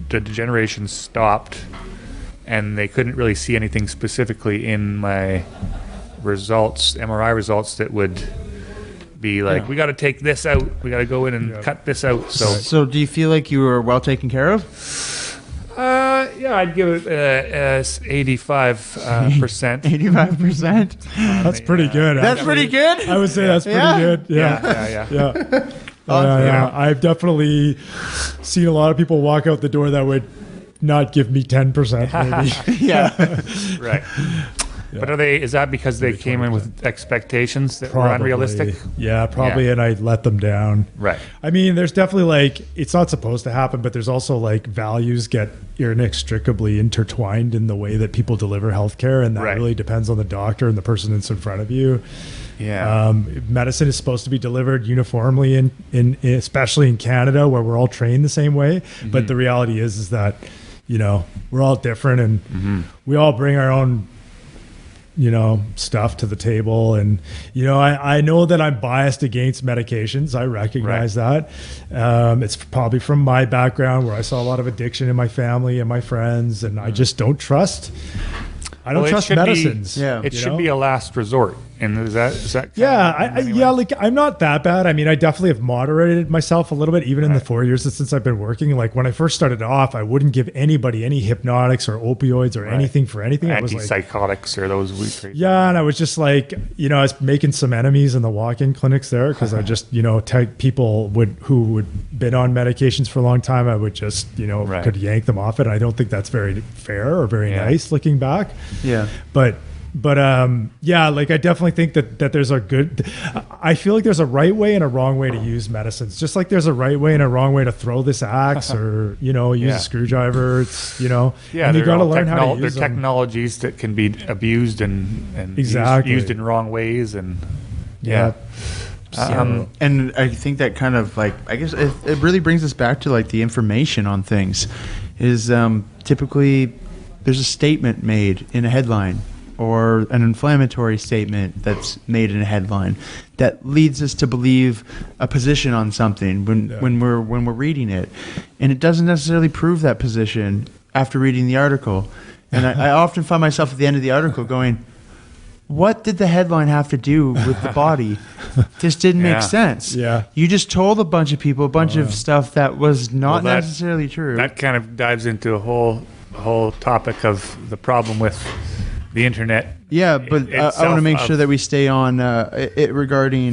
degeneration stopped, and they couldn't really see anything specifically in my MRI results that would be like, we got to take this out, we got to go in and cut this out. So do you feel like you were well taken care of? I'd give it 85%. 85%? That's pretty good. That's pretty good? I would say that's pretty good. Yeah. I've definitely seen a lot of people walk out the door that would not give me 10% maybe. Right. Yeah. But is that because they came in with expectations that were unrealistic? Yeah, probably, and I let them down. Right. I mean, there's definitely it's not supposed to happen, but there's also values get inextricably intertwined in the way that people deliver healthcare, and that really depends on the doctor and the person that's in front of you. Yeah. Medicine is supposed to be delivered uniformly in especially in Canada, where we're all trained the same way. Mm-hmm. But the reality is that, we're all different, and we all bring our own stuff to the table. And, I know that I'm biased against medications. I recognize that. It's probably from my background where I saw a lot of addiction in my family and my friends, and I just don't trust. I don't trust medicines. It should be a last resort. And is that I'm not that bad. I mean, I definitely have moderated myself a little bit, even in the 4 years since I've been working. Like when I first started off, I wouldn't give anybody any hypnotics or opioids or anything for anything. Antipsychotics or those weak. Yeah, and I was just I was making some enemies in the walk-in clinics there because I just, people who would been on medications for a long time, I would just, could yank them off it. And I don't think that's very fair or very nice looking back. Yeah. But I definitely think that there's I feel like there's a right way and a wrong way to use medicines. Just like there's a right way and a wrong way to throw this axe or, use a screwdriver. It's, and you got to learn how to use them. They're technologies that can be abused and used in wrong ways. And and I think that kind of I guess it really brings us back to the information on things is typically there's a statement made in a headline or an inflammatory statement that's made in a headline that leads us to believe a position on something when we're reading it, and it doesn't necessarily prove that position after reading the article. And I often find myself at the end of the article going, what did the headline have to do with the body? This didn't make sense. Yeah. You just told a bunch of people a bunch of stuff that was not necessarily true. That kind of dives into a whole topic of the problem with the internet. Yeah, but I want to make sure that we stay on it regarding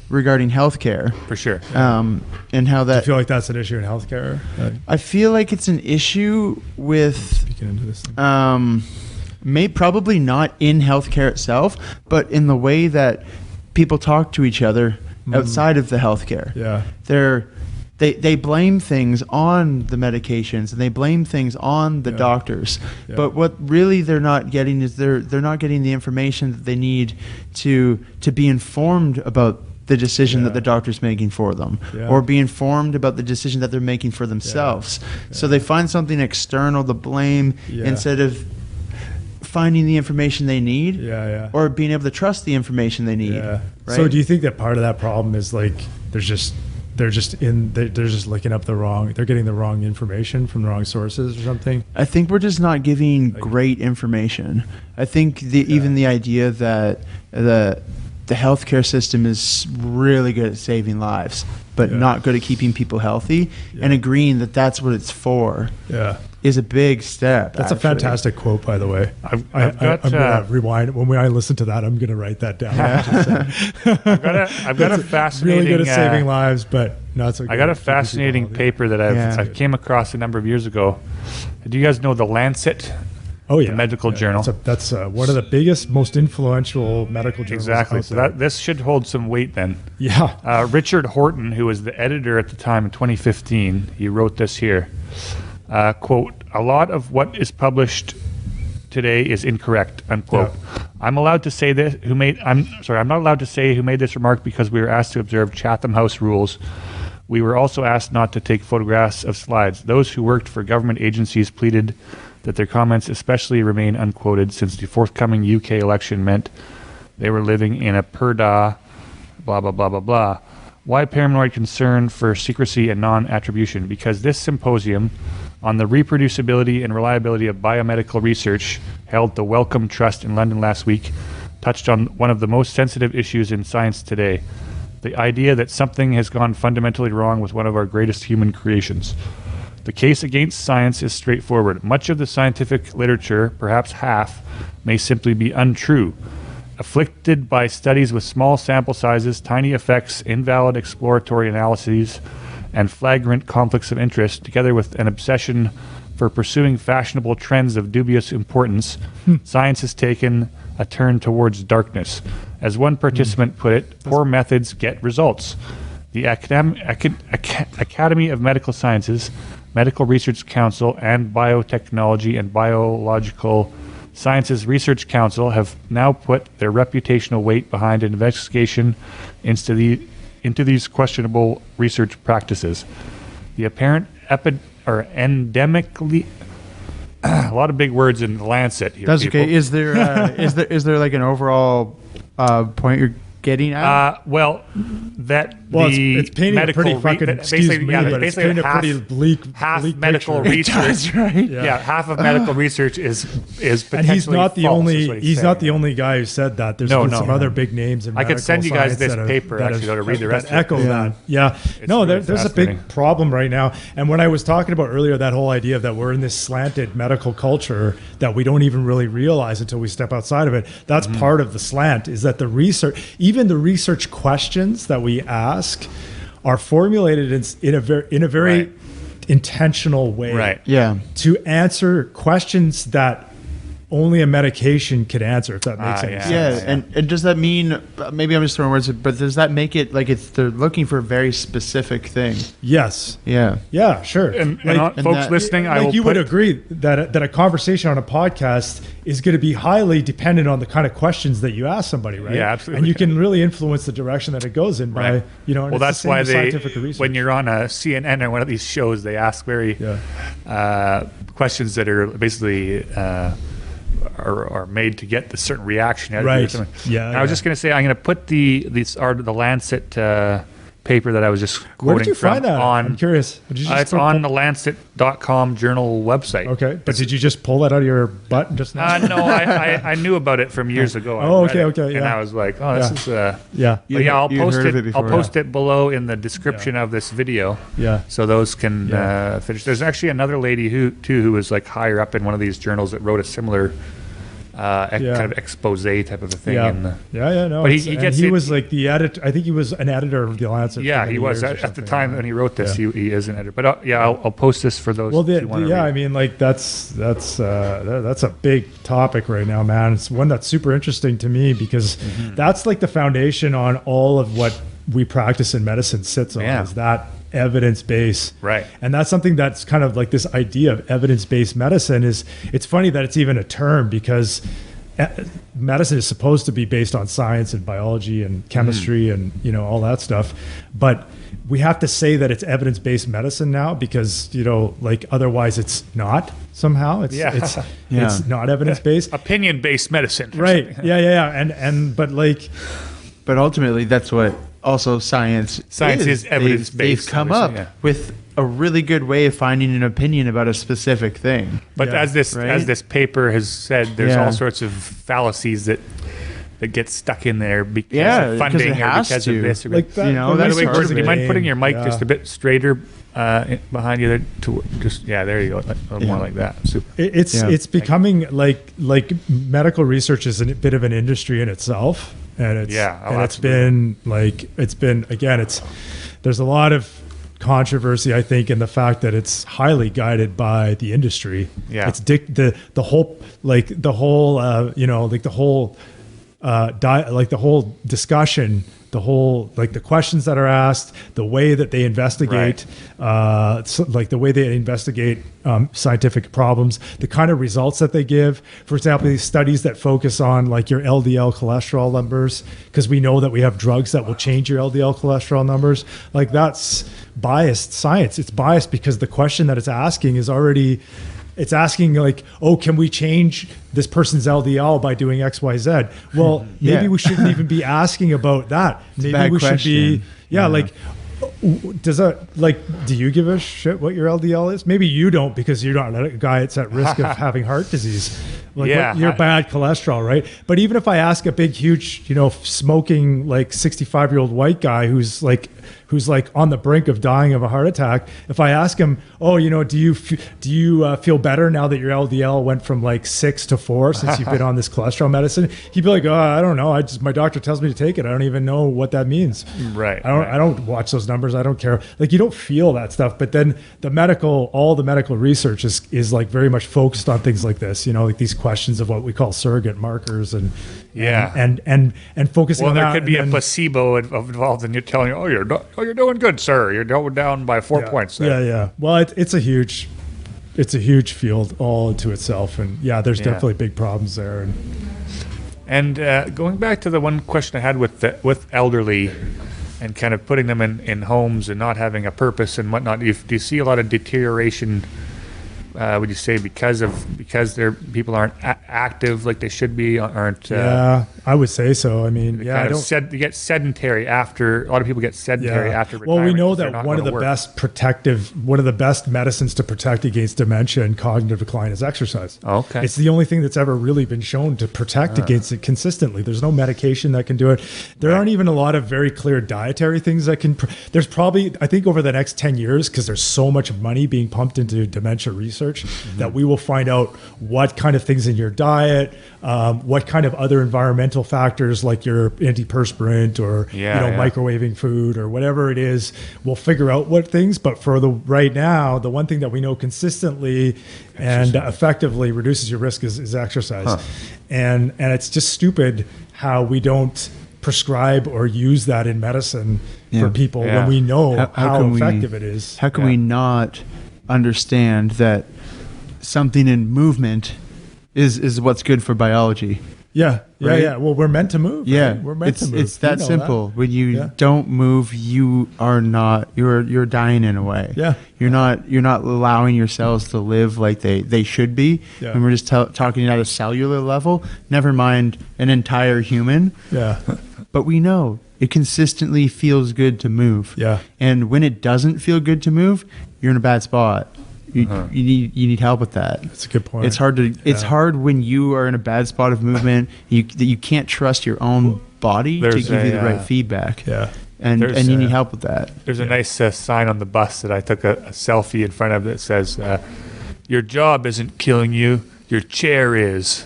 regarding healthcare. For sure. And how that. Do you feel like that's an issue in healthcare? I feel like it's an issue with. Speaking into this thing. Probably not in healthcare itself, but in the way that people talk to each other outside of the healthcare. Yeah. They blame things on the medications and they blame things on the doctors. Yeah. But what really they're not getting is they're not getting the information that they need to be informed about the decision that the doctor's making for them, or be informed about the decision that they're making for themselves. So they find something external to blame instead of finding the information they need or being able to trust the information they need. Right? So do you think that part of that problem is like they're just looking up they're getting the wrong information from the wrong sources or something? I think we're just not giving great information. I think even the idea that the healthcare system is really good at saving lives, but not good at keeping people healthy, and agreeing that that's what it's for. Is a big step. That's a fantastic quote, by the way. I'm going to rewind. When I listen to that, I'm going to write that down. I've got a fascinating... Really good at saving lives, but not so good. I got a fascinating paper that I came across a number of years ago. Do you guys know the Lancet? Oh, yeah. The medical journal. That's one of the biggest, most influential medical journals. Exactly. So this should hold some weight then. Yeah. Richard Horton, who was the editor at the time in 2015, he wrote this here. Quote, "A lot of what is published today is incorrect," unquote. I'm not allowed to say who made this remark because we were asked to observe Chatham House rules. We were also asked not to take photographs of slides. Those who worked for government agencies pleaded that their comments especially remain unquoted since the forthcoming UK election meant they were living in a Purdah, blah, blah, blah, blah, blah. Why paranoid concern for secrecy and non-attribution? Because this symposium on the reproducibility and reliability of biomedical research held the Wellcome Trust in London last week touched on one of the most sensitive issues in science today, the idea that something has gone fundamentally wrong with one of our greatest human creations. The case against science is straightforward. Much of the scientific literature, perhaps half, may simply be untrue. Afflicted by studies with small sample sizes, tiny effects, invalid exploratory analyses, and flagrant conflicts of interest, together with an obsession for pursuing fashionable trends of dubious importance, science has taken a turn towards darkness. As one participant put it, poor methods get results. The Academy of Medical Sciences, Medical Research Council, and Biotechnology and Biological Sciences Research Council have now put their reputational weight behind an investigation into these questionable research practices. The apparent endemically a lot of big words in the Lancet here. That's people. okay. Is there like an overall point you're getting at? It's painting a pretty fucking it's painting a pretty bleak medical picture. research, right? Yeah, half of medical research is potentially and he's not the false, only not the only guy who said that. There's been some other big names in I could send you guys this paper to read the rest of it. Echo that. Yeah. No, there's a big problem right now. And when I was talking about earlier that whole idea of that we're in this slanted medical culture that we don't even really realize until we step outside of it, that's part of the slant, is that the research questions that we ask are formulated in a very intentional way. Right. Yeah. To answer questions that only a medication could answer, if that makes any sense. Yeah, and does that mean, maybe I'm just throwing words, but does that make it like they're looking for a very specific thing? Yes. Yeah. Yeah, sure. And folks listening, you would agree that a conversation on a podcast is going to be highly dependent on the kind of questions that you ask somebody, right? Yeah, absolutely. And you can really influence the direction that it goes in by, well, that's why when you're on a CNN or one of these shows, they ask very questions that are basically are made to get the certain reaction out of Right. it or something. Yeah, And I was just going to say, I'm going to put the Lancet paper that I was just quoting Where did you from find that? on. I'm curious. Did you just It's on the Lancet.com journal website. Okay, but did you just pull that out of your butt just now? No, I knew about it from years ago. Oh, I read okay, it, and yeah. I was like, oh, this is. Yeah. But yeah, I'll You'd post heard of it. it before. I'll post it below in the description of this video. Yeah. So those can Yeah. finish. There's actually another lady who was like higher up in one of these journals that wrote a similar kind of expose type of a thing. Yeah. In the, No. But He was like the editor. I think he was an editor of the Lancet. yeah, for he many was years or at the something. time when he wrote this. Yeah. He is an editor. But I'll post this for those. Well, who want to read. I mean, like that's a big topic right now, man. It's one that's super interesting to me because that's like the foundation on all of what we practice in medicine sits on. Yeah. Is that evidence base, Right. And that's something that's kind of like this idea of evidence-based medicine. It's funny that it's even a term because medicine is supposed to be based on science and biology and chemistry and all that stuff, but we have to say that it's evidence-based medicine now because like otherwise it's not somehow it's not evidence-based. Opinion-based medicine. Right. Yeah. But ultimately, that's what also science is evidence-based. They've come up Yeah. with a really good way of finding an opinion about a specific thing. But Yeah. as this paper has said, there's Yeah. all sorts of fallacies that get stuck in there because Yeah, of 'cause funding it or has because to. of this. Or Like that, that's By the way, part Gord, of do you it. mind putting your mic Yeah. just a bit straighter behind you there? There you go. A little more like that. Super. It's becoming like medical research is a bit of an industry in itself, and it's there's a lot of controversy, I think, in the fact that it's highly guided by the industry. Yeah. It's the whole discussion, the questions that are asked, the way that they investigate, the way they investigate scientific problems, the kind of results that they give. For example, these studies that focus on like your LDL cholesterol numbers, because we know that we have drugs that will change your LDL cholesterol numbers. Like that's biased science. It's biased because the question that it's asking is already. It's asking like, oh, can we change this person's LDL by doing X, Y, Z? Well, maybe we shouldn't even be asking about that. Maybe we should be, like, do you give a shit what your LDL is? Maybe you don't because you're not a guy that's at risk of having heart disease. You're bad cholesterol, right? But even if I ask a big, huge, smoking, like 65-year-old white guy who's like on the brink of dying of a heart attack, if I ask him, oh, do you feel better now that your LDL went from like 6 to 4 since you've been on this cholesterol medicine? He'd be like, oh, I don't know. My doctor tells me to take it. I don't even know what that means. Right. I don't watch those numbers. I don't care. Like you don't feel that stuff. But then all the medical research is like very much focused on things like this. Like these questions of what we call surrogate markers and focusing on that. Well, there could be a placebo involved, and you're telling you, you're doing good, sir. You're going down by 4 points there. Yeah. Well, it's a huge field all into itself, and there's definitely big problems there. And going back to the one question I had with elderly, and kind of putting them in homes and not having a purpose and whatnot, do you see a lot of deterioration? Would you say because their people aren't active like they should be? I would say so. I mean, you get sedentary after. A lot of people get sedentary after retirement. Well, we know that one of the best medicines to protect against dementia and cognitive decline is exercise. Okay, it's the only thing that's ever really been shown to protect against it consistently. There's no medication that can do it. There aren't even a lot of very clear dietary things that can. There's probably, I think, over the next 10 years, because there's so much money being pumped into dementia research. That we will find out what kind of things in your diet, what kind of other environmental factors like your antiperspirant or microwaving food or whatever it is. We'll figure out what things. But for right now, the one thing that we know consistently and effectively reduces your risk is exercise. And it's just stupid how we don't prescribe or use that in medicine for people when we know how effective it is. How can we not understand that something in movement is what's good for biology? Yeah. Yeah. Right? Yeah. Well, we're meant to move. Yeah, Right? We're meant to move. It's that simple. When you Yeah. don't move, you are not. You're dying in a way. Yeah. You're not allowing your cells to live like they should be. Yeah. And we're just talking at a cellular level. Never mind an entire human. Yeah. But we know it consistently feels good to move. Yeah. And when it doesn't feel good to move, you're in a bad spot. You need help with that. That's a good point. It's hard when you are in a bad spot of movement that you can't trust your own body to give you the right feedback. Yeah. And you need help with that. There's a nice sign on the bus that I took a selfie in front of that says, "Your job isn't killing you, your chair is."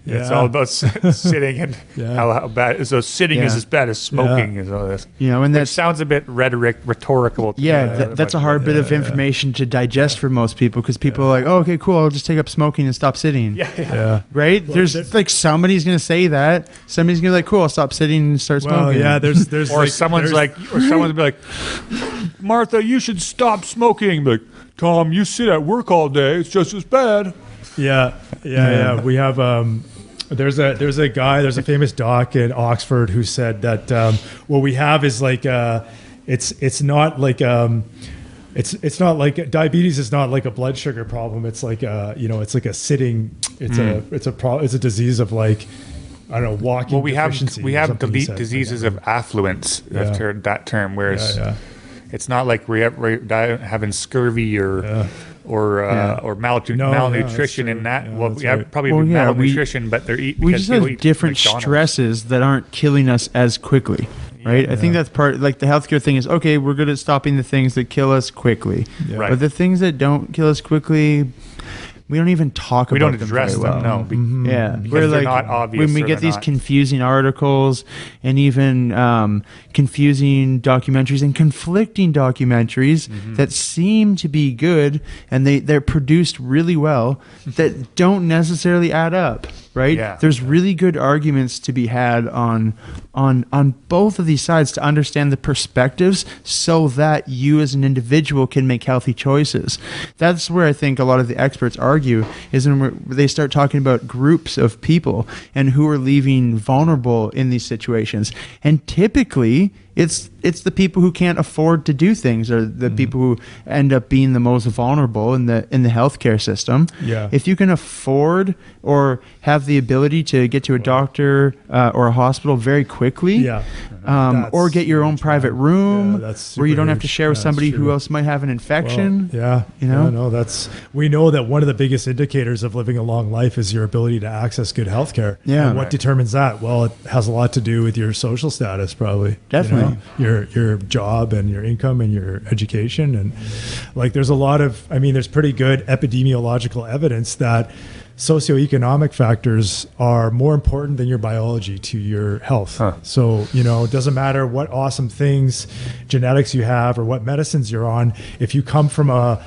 Yeah. It's all about sitting and how bad. So sitting is as bad as smoking and all this. And that sounds a bit rhetorical. That's a hard bit of information to digest for most people because people are like, "Oh, okay, cool. I'll just take up smoking and stop sitting." Yeah. Right? Well, there's like somebody's gonna say that. Somebody's gonna be like, "Cool, I'll stop sitting and start smoking." Well, yeah. There's or someone's be like, "Martha, you should stop smoking." Like, Tom, you sit at work all day. It's just as bad. Yeah. We have there's a famous doc in Oxford who said that what we have is like it's not like it's not like diabetes is not like a blood sugar problem. It's like it's like a sitting. It's a disease of like, I don't know, walking. Well, we have deficiency diseases of affluence. I've heard that term. Whereas it's not like we're having scurvy or malnutrition in that. We have probably malnutrition, but they're eating. We just have different stresses that aren't killing us as quickly. Right? I think that's part, like the healthcare thing is, okay, we're good at stopping the things that kill us quickly. Yeah. Right. But the things that don't kill us quickly, we don't even talk about them. We don't address them, no. Yeah. Because they're not obvious. When we get these confusing articles and even confusing documentaries and conflicting documentaries that seem to be good and they're produced really well that don't necessarily add up. Right? Yeah. There's really good arguments to be had on both of these sides to understand the perspectives so that you as an individual can make healthy choices. That's where I think a lot of the experts argue is when they start talking about groups of people and who are leaving vulnerable in these situations. And typically it's the people who can't afford to do things or the people who end up being the most vulnerable in the healthcare system. Yeah. If you can afford or have the ability to get to a doctor or a hospital very quickly, or get your own private room where you don't have to share with somebody who else might have an infection. We know that one of the biggest indicators of living a long life is your ability to access good healthcare. Yeah. And what determines that? Well, it has a lot to do with your social status, probably. Definitely. Your job and your income and your education. And like there's there's pretty good epidemiological evidence that socioeconomic factors are more important than your biology to your health. So, it doesn't matter what awesome things, genetics you have or what medicines you're on. If you come from a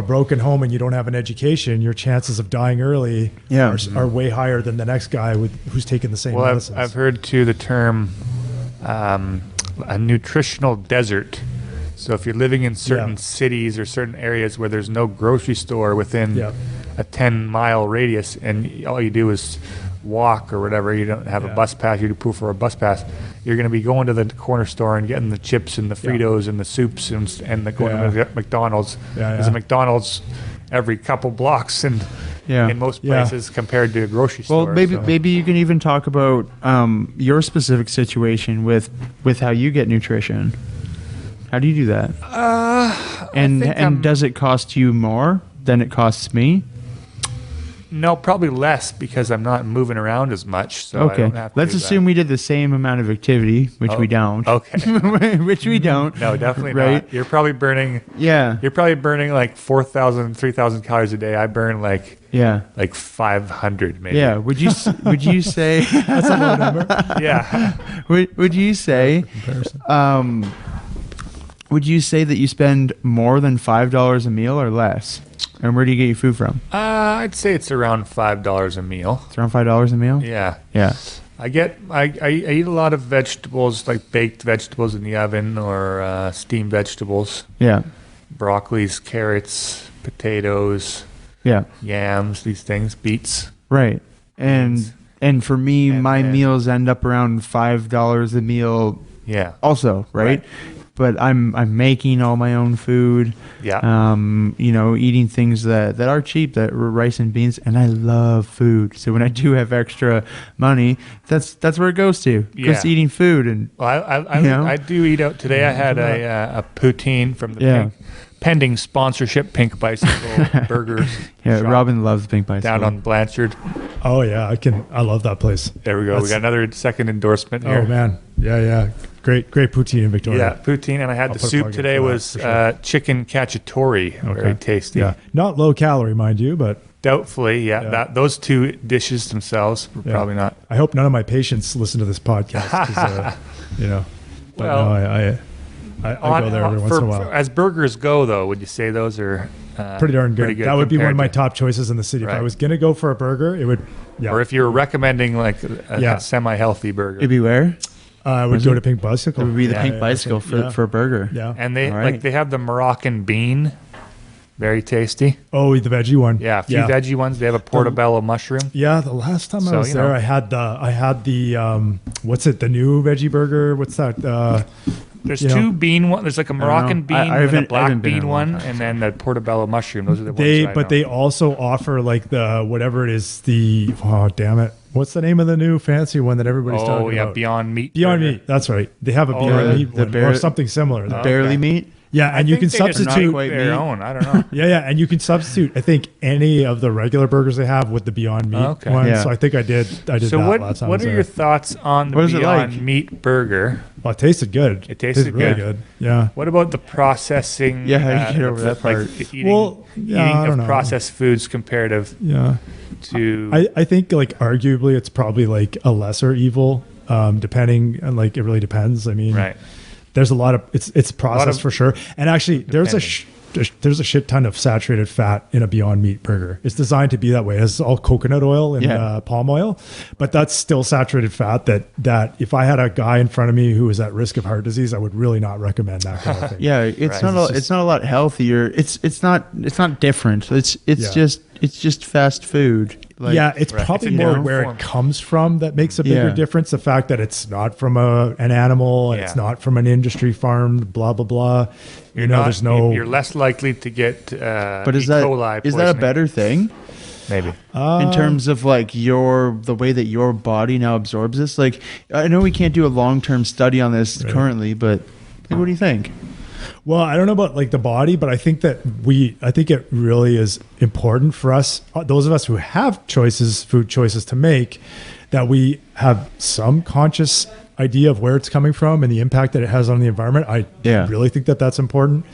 broken home and you don't have an education, your chances of dying early are way higher than the next guy who's taken the same medicines. I've heard too the term a nutritional desert. So if you're living in certain cities or certain areas where there's no grocery store within a 10-mile radius and all you do is walk or whatever, you don't have a bus pass, you pull for a bus pass, you're going to be going to the corner store and getting the chips and the Fritos and the soups and going to McDonald's. There's a McDonald's every couple blocks in most places compared to a grocery store. Well, maybe you can even talk about your specific situation with how you get nutrition. How do you do that? And does it cost you more than it costs me? No, probably less because I'm not moving around as much. So okay, let's assume we did the same amount of activity, which we don't. Okay, which we don't. No, definitely right? not. You're probably burning. Yeah. You're probably burning like 4,000, 3,000 calories a day. I burn like 500 maybe. Yeah. Would you say that's a low number? Yeah. Would you say would you say that you spend more than $5 a meal or less? And where do you get your food from? I'd say it's around $5 a meal. It's around $5 a meal? Yeah. Yeah. I eat a lot of vegetables, like baked vegetables in the oven or steamed vegetables. Yeah. Broccolis, carrots, potatoes. Yeah. Yams, these things, beets. Right. And and for me, And my then- meals end up around $5 a meal. Yeah. Also, right? But I'm making all my own food. Yeah. Eating things that are cheap, that were rice and beans, and I love food. So when I do have extra money, that's where it goes to. Goes to eating food. And Well, I do eat out today. I had a poutine from the pending sponsorship Pink Bicycle Burgers. Yeah, shop Robin loves Pink Bicycle. down on Blanchard. Oh yeah, I love that place. There we go. We got another second endorsement here. Oh man, yeah. Great poutine in Victoria. Yeah, poutine, and I had I'll the put a soup plug in today for that, was for sure. chicken cacciatore, very tasty. Yeah, not low calorie, mind you, but Doubtfully, those two dishes themselves were probably not. I hope none of my patients listen to this podcast. 'Cause, But Well, no, I go there every once in a while. As burgers go, though, would you say those are Pretty darn good. That would be one of my top choices in the city. If I Right. was gonna go for a burger, it would. Yeah. Or if you were recommending like a semi-healthy burger. It'd be where? I would go to Pink Bicycle. It would be the Yeah. Pink Bicycle for a burger. Yeah. And they All right. they have the Moroccan bean, very tasty. Oh, the veggie one. Yeah, a few veggie ones. They have a portobello mushroom. Yeah, the last time I So, was you there, know. I had the what's it? The new veggie burger. What's that? There's You know. two bean one. There's like a Moroccan know. bean I and a haven't been black in bean a one, long time. and then the portobello mushroom. Those are the ones. I know. They also offer like the whatever it is. Damn it! What's the name of the new fancy one that everybody's talking Oh yeah, about? Beyond Meat. Beyond burger. Meat. That's right. They have a Oh, Beyond really? Meat The one, or bear- something similar. to that. Barely meat. Yeah, and you can I think they just substitute. make their own. I don't know. Yeah, and you can substitute. I think any of the regular burgers they have with the Beyond Meat Okay. one. Yeah. So I think I did. So that last time. I what was are there. your thoughts on the What is it Beyond like? Meat burger? Well, it tasted good. It tasted really good. good. Yeah. What about the processing? Yeah, how do you get over that part? Eating, Well, yeah, eating I don't of know. processed foods comparative Yeah. to I think like arguably it's probably like a lesser evil, depending, and like it really depends. I mean, right. there's a lot of it's processed of- for sure. And actually, there's a shit ton of saturated fat in a Beyond Meat burger. It's designed to be that way. It's all coconut oil and palm oil, but that's still saturated fat. That if I had a guy in front of me who was at risk of heart disease, I would really not recommend that kind of thing. Yeah, it's Right. not it's not a lot healthier. It's not different. It's just fast food. Like, Yeah, it's Right. probably It's a more different where form. it comes from that makes a bigger Yeah. difference. The fact that it's not from an animal and it's Yeah. not from an industry farmed, blah blah blah. There's no. You're less likely to get. But is E. that coli is that a poisoning. better thing Maybe. in terms of like the way that your body now absorbs this? Like, I know we can't do a long-term study on this currently, but like, what do you think? Well, I don't know about like the body, but I think it really is important for us, those of us who have food choices to make, that we have some conscious idea of where it's coming from and the impact that it has on the environment. I really think that that's important.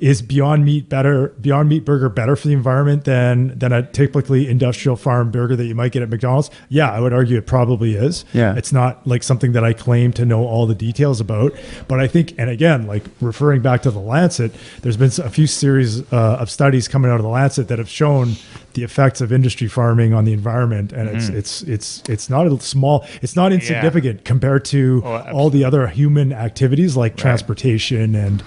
Is Beyond Meat burger better for the environment than a typically industrial farm burger that you might get at McDonald's? Yeah, I would argue it probably is. Yeah. It's not like something that I claim to know all the details about, but I think, and again, like referring back to the Lancet, there's been a few series of studies coming out of the Lancet that have shown the effects of industry farming on the environment, and it's not insignificant compared to all the other human activities like transportation and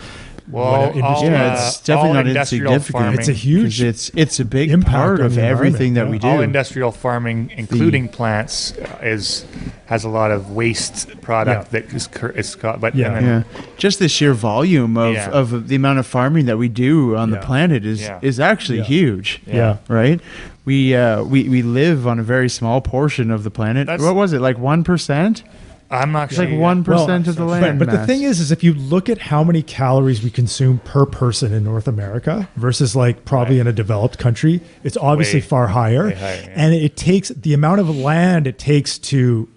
It's definitely not industrial insignificant. farming. It's a huge it's a big impact part on of the everything that environment, we do. All industrial farming, including plants, has a lot of waste product that is caught. But Yeah. and then- Just the sheer volume Yeah. of the amount of farming that we do on the Yeah. planet is actually huge. Yeah. Right. We live on a very small portion of the planet. That's- What was it, like 1%? I'm not It's sure. like 1% of the land. But the mass. thing is if you look at how many calories we consume per person in North America versus like probably in a developed country, it's obviously Way- far higher. way higher, yeah. And it takes the amount of land it takes to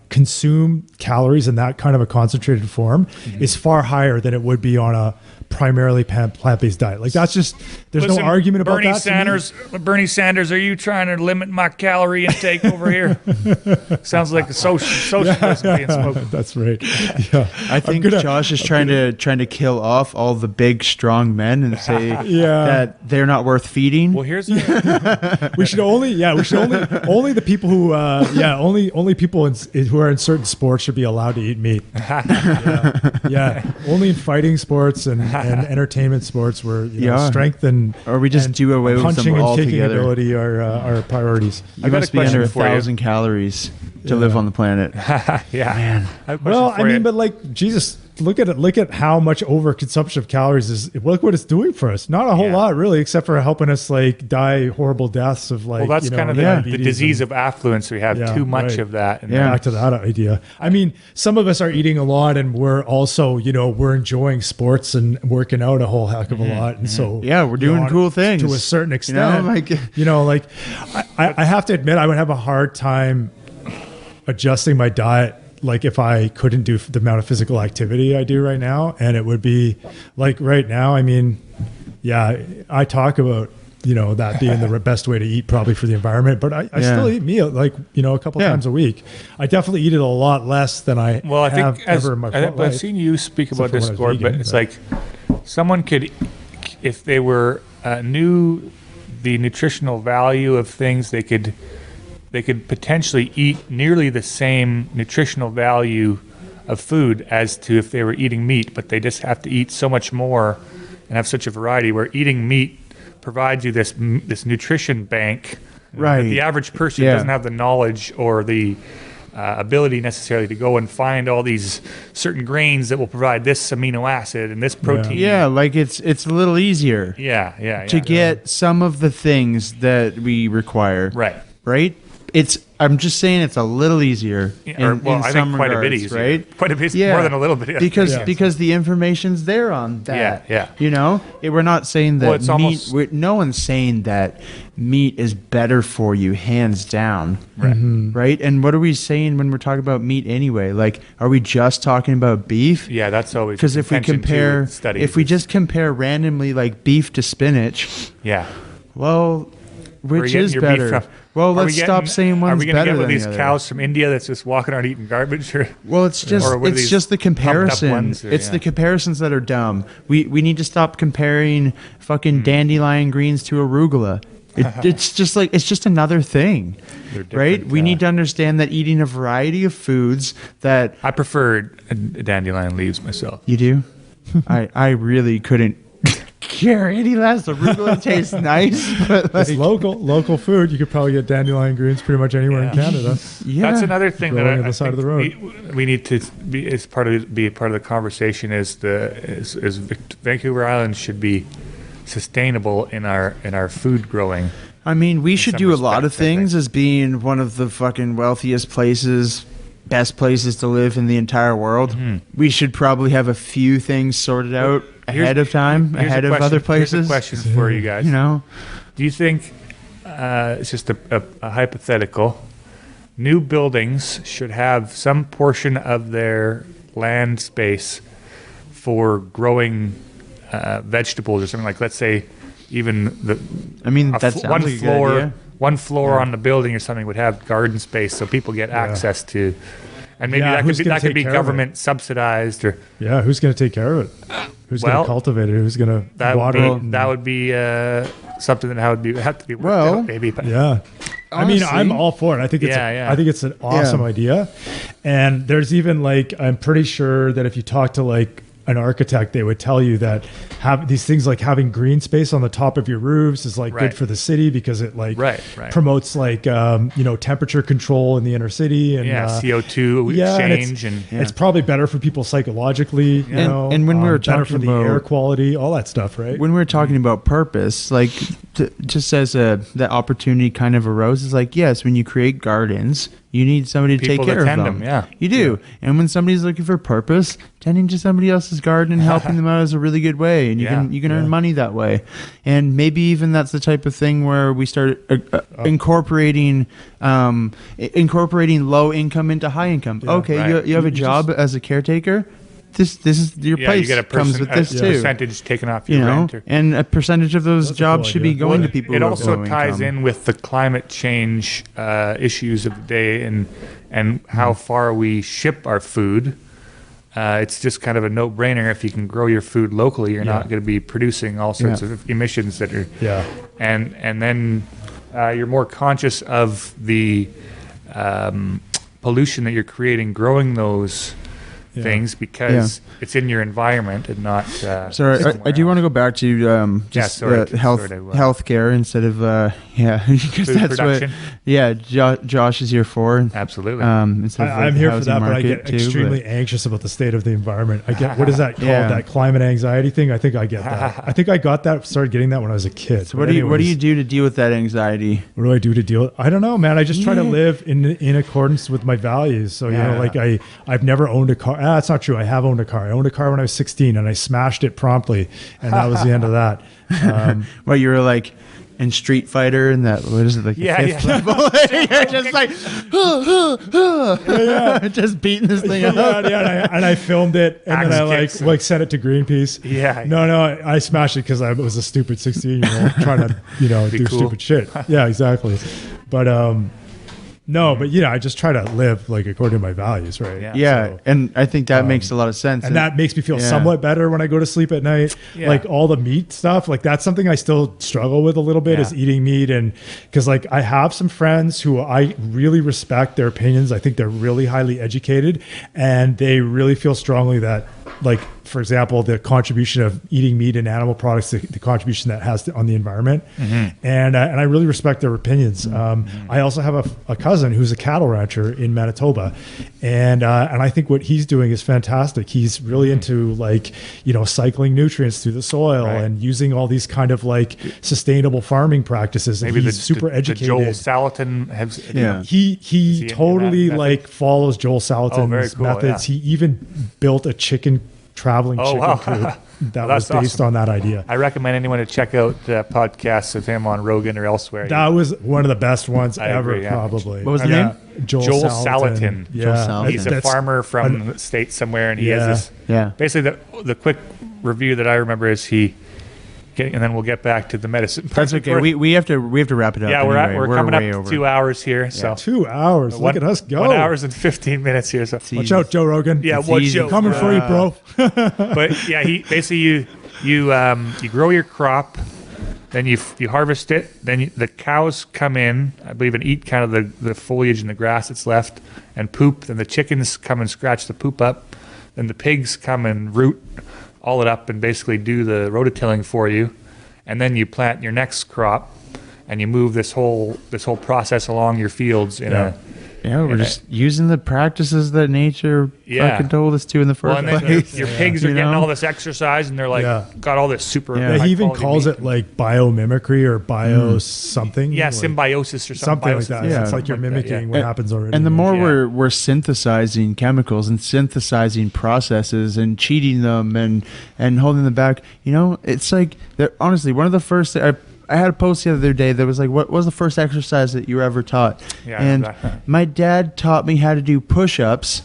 consume calories in that kind of a concentrated form is far higher than it would be on a primarily plant-based diet. Like that's just, there's Listen, no argument about Bernie that. to me. Bernie Sanders, are you trying to limit my calorie intake over here? Sounds like a socialist being spoken. That's right. Yeah. I think Josh is trying to kill off all the big, strong men and say that they're not worth feeding. Well, here's We should only the people who only people who are in certain sports should be allowed to eat meat. Yeah. Only in fighting sports and and entertainment sports where strength and or we just do away with punching them and kicking altogether. ability are priorities. You must be under 1,000 calories to live on the planet. Yeah, Man. Well, I mean, but like Jesus, look at how much overconsumption of calories is. Look what it's doing for us. Not a whole lot, really, except for helping us like die horrible deaths of like. Well, that's kind of the disease of affluence. We have too much of that. And back to that idea. I mean, some of us are eating a lot, and we're also, we're enjoying sports and working out a whole heck of a lot, and so we're doing cool things to a certain extent. I have to admit, I would have a hard time adjusting my diet like if I couldn't do the amount of physical activity I do right now. And it would be like right now, I mean, I talk about that being the best way to eat probably for the environment, but I still eat meal like a couple times a week. I definitely eat it a lot less than I have ever in my life. I've seen you speak about this, Gord, but it's like someone could, if they were knew the nutritional value of things, they could potentially eat nearly the same nutritional value of food as to if they were eating meat, but they just have to eat so much more and have such a variety, where eating meat provides you this nutrition bank. Right. But the average person doesn't have the knowledge or the ability necessarily to go and find all these certain grains that will provide this amino acid and this protein. Yeah, like it's a little easier. To get some of the things that we require. Right? I'm just saying it's a little easier in I some think quite regards, a bit easier. right? Quite a bit more than a little bit. Because the information's there on that. We're not saying that no one's saying that meat is better for you, hands down. Right? And what are we saying when we're talking about meat anyway? Like, are we just talking about beef? Yeah, that's always because if we just compare randomly like beef to spinach. Well, which is better? Well, let's stop saying one's better than the other. Are we going to get these cows from India that's just walking around eating garbage? Well, it's just the comparison. It's the comparisons that are dumb. We need to stop comparing fucking dandelion greens to arugula. It's just another thing, right? We need to understand that eating a variety of foods that I prefer dandelion leaves myself. You do? I really couldn't care any less. Arugula tastes nice, but like, it's local food. You could probably get dandelion greens pretty much anywhere in Canada. That's another thing that on the side of the road. We need to be a part of the conversation. Is Vancouver Island should be sustainable in our food growing. I mean, we should do a lot of things as being one of the fucking wealthiest places. Best places to live in the entire world. We should probably have a few things sorted out ahead of time, ahead of other places. Here's a question for you guys. Do you think, it's just a hypothetical, new buildings should have some portion of their land space for growing vegetables or something, like, let's say, even one floor on the building or something would have garden space, so people get access to, and maybe that could be government subsidized, or who's going to take care of it? Who's going to cultivate it? Who's going to water it? That would be something that would have to be worked out, maybe. But I mean, I'm all for it. I think it's an awesome idea, and there's even I'm pretty sure that if you talk to an architect, they would tell you that have these things like having green space on the top of your roofs is good for the city, because it promotes temperature control in the inner city and CO2 exchange, and it's probably better for people psychologically, and when we were talking for the air quality, all that stuff, right? When we were talking about purpose, just as that opportunity kind of arose, is yes, when you create gardens, you need somebody to take care of them. You do. And when somebody's looking for purpose, tending to somebody else's garden and helping them out is a really good way. And you can earn money that way. And maybe even that's the type of thing where we start incorporating low income into high income. You have a job as a caretaker. This is your place. You get comes with this too. Percentage taken off your rent, and a percentage of those jobs should be going to people. It also ties in with the climate change issues of the day and how far we ship our food. It's just kind of a no-brainer. If you can grow your food locally, you're not going to be producing all sorts of emissions that are. And then you're more conscious of the pollution that you're creating growing those things because it's in your environment and not. Sorry, I do want to go back to just healthcare instead of because that's production. what Josh is here for. Absolutely. I'm here for that, but I get extremely anxious about the state of the environment. I get what is that called? That climate anxiety thing. I think I get that. I think I got that. Started getting that when I was a kid. So what do you do to deal with that anxiety? What do I do to deal? I don't know, man. I just try to live in accordance with my values. So you know, like I've never owned a car. That's not true. I have owned a car. I owned a car when I was 16, and I smashed it promptly, and that was the end of that. Well, you were like in Street Fighter, and that what is it like? Fifth level? You're just like just beating this thing up. And I filmed it, and then I like sent it to Greenpeace. No, I smashed it because I was a stupid 16-year-old trying to do stupid shit. Yeah, exactly. But no, but I just try to live like according to my values, right? So, and I think that makes a lot of sense. And that makes me feel somewhat better when I go to sleep at night. Like all the meat stuff, like that's something I still struggle with a little bit is eating meat. And because like I have some friends who I really respect their opinions. I think they're really highly educated and they really feel strongly that, like, for example, the contribution of eating meat and animal products, the contribution that has on the environment. And I really respect their opinions. I also have a cousin who's a cattle rancher in Manitoba. And I think what he's doing is fantastic. He's really into like, cycling nutrients through the soil and using all these kind of like sustainable farming practices. And he's super educated. Joel Salatin has, he totally like follows Joel Salatin's methods. He even built a traveling chicken coop that was based on that idea. I recommend anyone to check out podcasts of him on Rogan or elsewhere. That was one of the best ones ever, probably. What was the name? Joel Salatin. Yeah. He's a farmer from the States somewhere, and he has this. Basically, the quick review that I remember is and then we'll get back to the medicine. That's okay. We have to wrap it up. Yeah, we're coming up to 2 hours here. So 2 hours. Look at us go. 1 hour and 15 minutes here. So watch out, Joe Rogan. Yeah, watch out. Coming for you, bro. But yeah, he basically you grow your crop, then you harvest it, then the cows come in, I believe, and eat kind of the foliage and the grass that's left and poop. Then the chickens come and scratch the poop up. Then the pigs come and root all it up and basically do the rototilling for you, and then you plant your next crop, and you move this whole process along your fields we're just using the practices that nature fucking told us to in the first place. Your pigs are getting all this exercise, and they're like got all this super. He even calls it like biomimicry or bio something. Yeah, symbiosis or something like that. It's like you're mimicking what happens already. And the more we're synthesizing chemicals and synthesizing processes and cheating them and holding them back, it's like honestly one of the first. I had a post the other day that was like, what was the first exercise that you were ever taught? And my dad taught me how to do push-ups,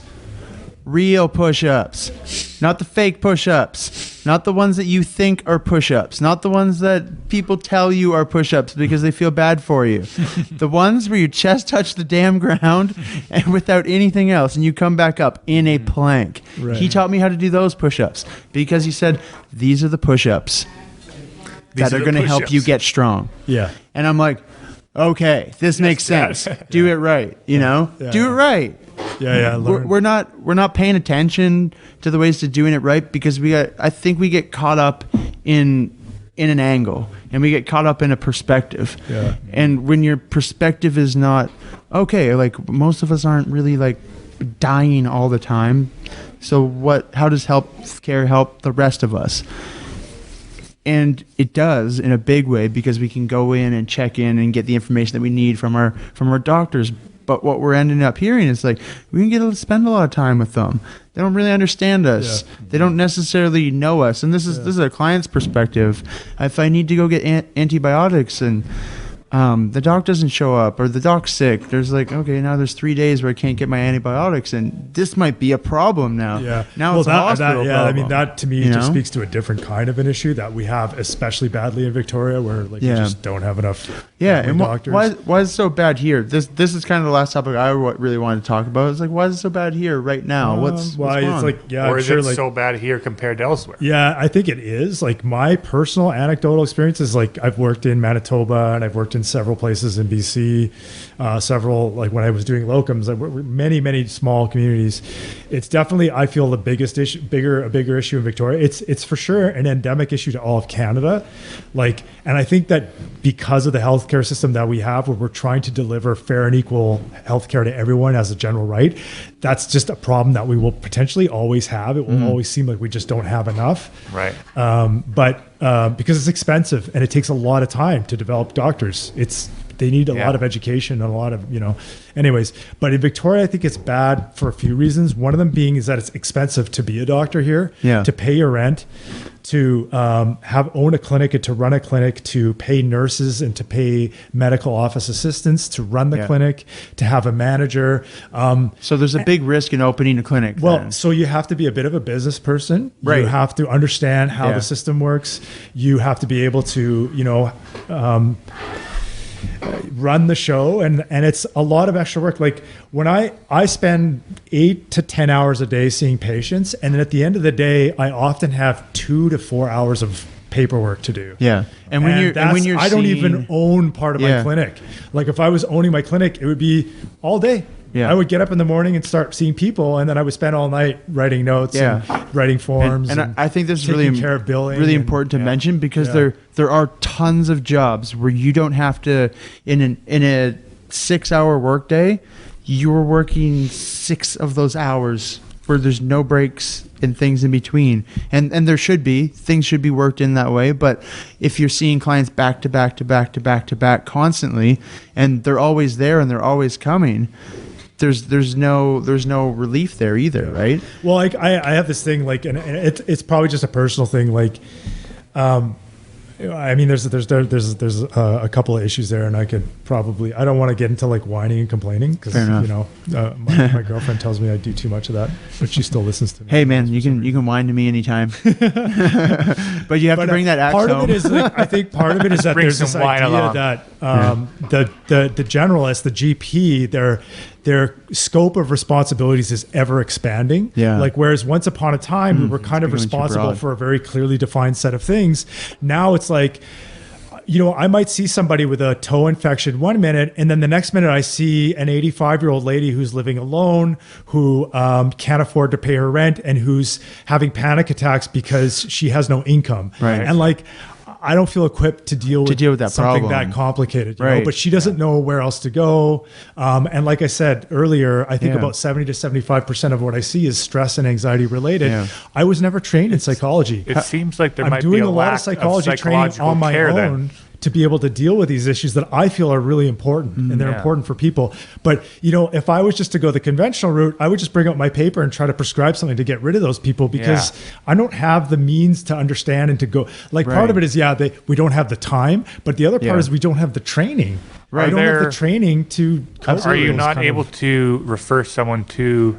real push-ups, not the fake push-ups, not the ones that you think are push-ups, not the ones that people tell you are push-ups because they feel bad for you. The ones where your chest touch the damn ground and without anything else, and you come back up in a plank. Right. He taught me how to do those push-ups because he said, these are the push-ups that are going to help you get strong. Yeah. And I'm like, okay, this makes sense. Do it right, do it right. Yeah. We're not paying attention to the ways to doing it right because I think we get caught up in an angle and we get caught up in a perspective. Yeah. And when your perspective is not okay, like most of us aren't really like dying all the time. So how does healthcare help the rest of us? And it does in a big way because we can go in and check in and get the information that we need from our doctors. But what we're ending up hearing is like we can get to spend a lot of time with them. They don't really understand us. Yeah. They don't necessarily know us. And this is a client's perspective. If I need to go get antibiotics and the doc doesn't show up or the doc's sick, there's like, okay, now there's 3 days where I can't get my antibiotics and this might be a problem now. Yeah. Now it's a hospital problem. I mean, that to me just speaks to a different kind of an issue that we have especially badly in Victoria where like we just don't have enough doctors. Why is it so bad here? This is kind of the last topic I really wanted to talk about. It's like, why is it so bad here right now? What's wrong? It's like, or is it so bad here compared to elsewhere? Yeah, I think it is. Like my personal anecdotal experience is like I've worked in Manitoba and I've worked in in several places in BC, several, like when I was doing locums, many small communities. It's definitely, I feel, the biggest issue, a bigger issue in Victoria. It's for sure an endemic issue to all of Canada. And I think that because of the healthcare system that we have, where we're trying to deliver fair and equal healthcare to everyone as a general right, that's just a problem that we will potentially always have. It will always seem like we just don't have enough. Right. But because it's expensive and it takes a lot of time to develop doctors, they need a lot of education and a lot of, anyways. But in Victoria, I think it's bad for a few reasons. One of them being is that it's expensive to be a doctor here, to pay your rent, to own a clinic and to run a clinic, to pay nurses and to pay medical office assistants to run the clinic, to have a manager. So there's a big risk in opening a clinic. Well, so you have to be a bit of a business person. Right. You have to understand how the system works. You have to be able to, run the show, and it's a lot of extra work. Like when I spend 8 to 10 hours a day seeing patients, and then at the end of the day I often have 2 to 4 hours of paperwork to do. And when you're I don't even own part of my clinic. Like if I was owning my clinic, it would be all day. I would get up in the morning and start seeing people, and then I would spend all night writing notes and writing forms. And I think this is really important to mention, because there are tons of jobs where you don't have to, in a 6-hour workday, you're working 6 of those hours where there's no breaks and things in between. And there should be. Things should be worked in that way. But if you're seeing clients back to back to back to back to back constantly, and they're always there and they're always coming, there's no relief there either, right? Well, like I have this thing, like, and it's probably just a personal thing, like, I mean, there's a couple of issues there, and I don't want to get into like whining and complaining, because my girlfriend tells me I do too much of that, but she still listens to me. Hey man, you can whine to me anytime, but you have to bring that axe home. I think part of it is that there's this idea that the generalist, the GP, their scope of responsibilities is ever expanding. Like, whereas once upon a time we were kind of responsible for a very clearly defined set of things. Now it's like, I might see somebody with a toe infection one minute, and then the next minute I see an 85-year-old lady who's living alone, who can't afford to pay her rent, and who's having panic attacks because she has no income. Right. And like, I don't feel equipped to deal with that something problem that complicated, but she doesn't know where else to go. And like I said earlier, I think about 70 to 75% of what I see is stress and anxiety related. I was never trained in psychology. It seems like I'm doing a lot of psychology training on my own to be able to deal with these issues that I feel are really important, and they're important for people. But, if I was just to go the conventional route, I would just bring out my paper and try to prescribe something to get rid of those people, because I don't have the means to understand and to go. Like, part of it is, we don't have the time, but the other part is we don't have the training. I don't have the training to cope. Are you not able to refer someone to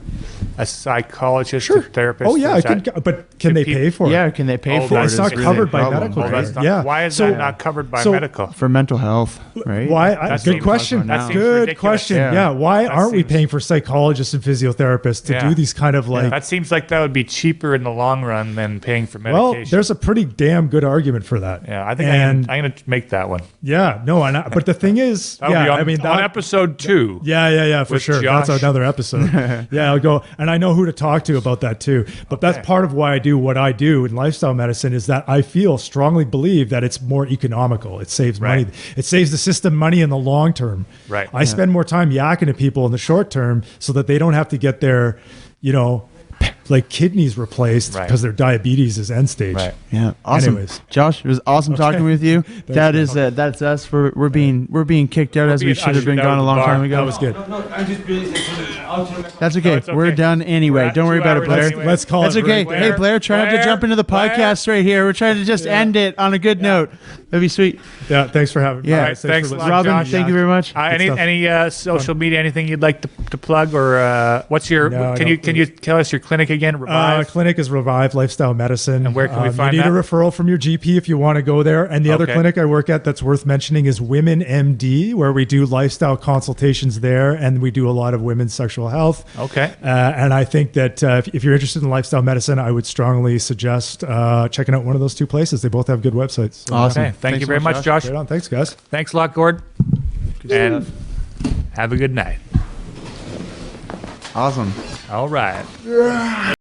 a psychologist or therapist? Oh yeah, but can they pay for it? Yeah, can they pay for it? It's not covered by medical. Why is that not covered by medical? For mental health, right? Why? Good question. Good question. Yeah. Why aren't we paying for psychologists and physiotherapists to do these kind of like? That seems like that would be cheaper in the long run than paying for medication. Well, there's a pretty damn good argument for that. Yeah, I think I'm going to make that one. Yeah. No. But the thing is. On episode 2. Yeah, for sure. Josh. That's another episode. I'll go, and I know who to talk to about that too. But that's part of why I do what I do in lifestyle medicine, is that I strongly believe that it's more economical. It saves money. It saves the system money in the long term. Right. I spend more time yakking to people in the short term so that they don't have to get their, like kidneys replaced because their diabetes is end stage. Right. Yeah. Awesome. Anyways, Josh, it was awesome talking with you. That's us. We're being kicked out as we should have been gone a long time ago. That was good. No, I'm just really. That's okay. Okay. We're done anyway. Don't worry about it, Blair. Anyway. Let's call That's it. okay. Hey, Blair, try not to jump into the podcast right here. We're trying to just end it on a good note. That'd be sweet. Yeah. Thanks for having me. Yeah. Right, thanks a lot, Robin. Josh. Thank you very much. Any social media? Anything you'd like to plug, or what's your? Can you tell us your clinic again? Revive. Clinic is Revive Lifestyle Medicine. And where can we find you need that? a referral from your GP if you want to go there. And the other clinic I work at that's worth mentioning is Women MD, where we do lifestyle consultations there, and we do a lot of women's sexual health. Okay. And I think that if you're interested in lifestyle medicine, I would strongly suggest checking out one of those two places. They both have good websites. So, Awesome. Okay. Thank you very much, Josh. Right on. Thanks, guys. Thanks a lot, Gord. And have a good night. Awesome. All right.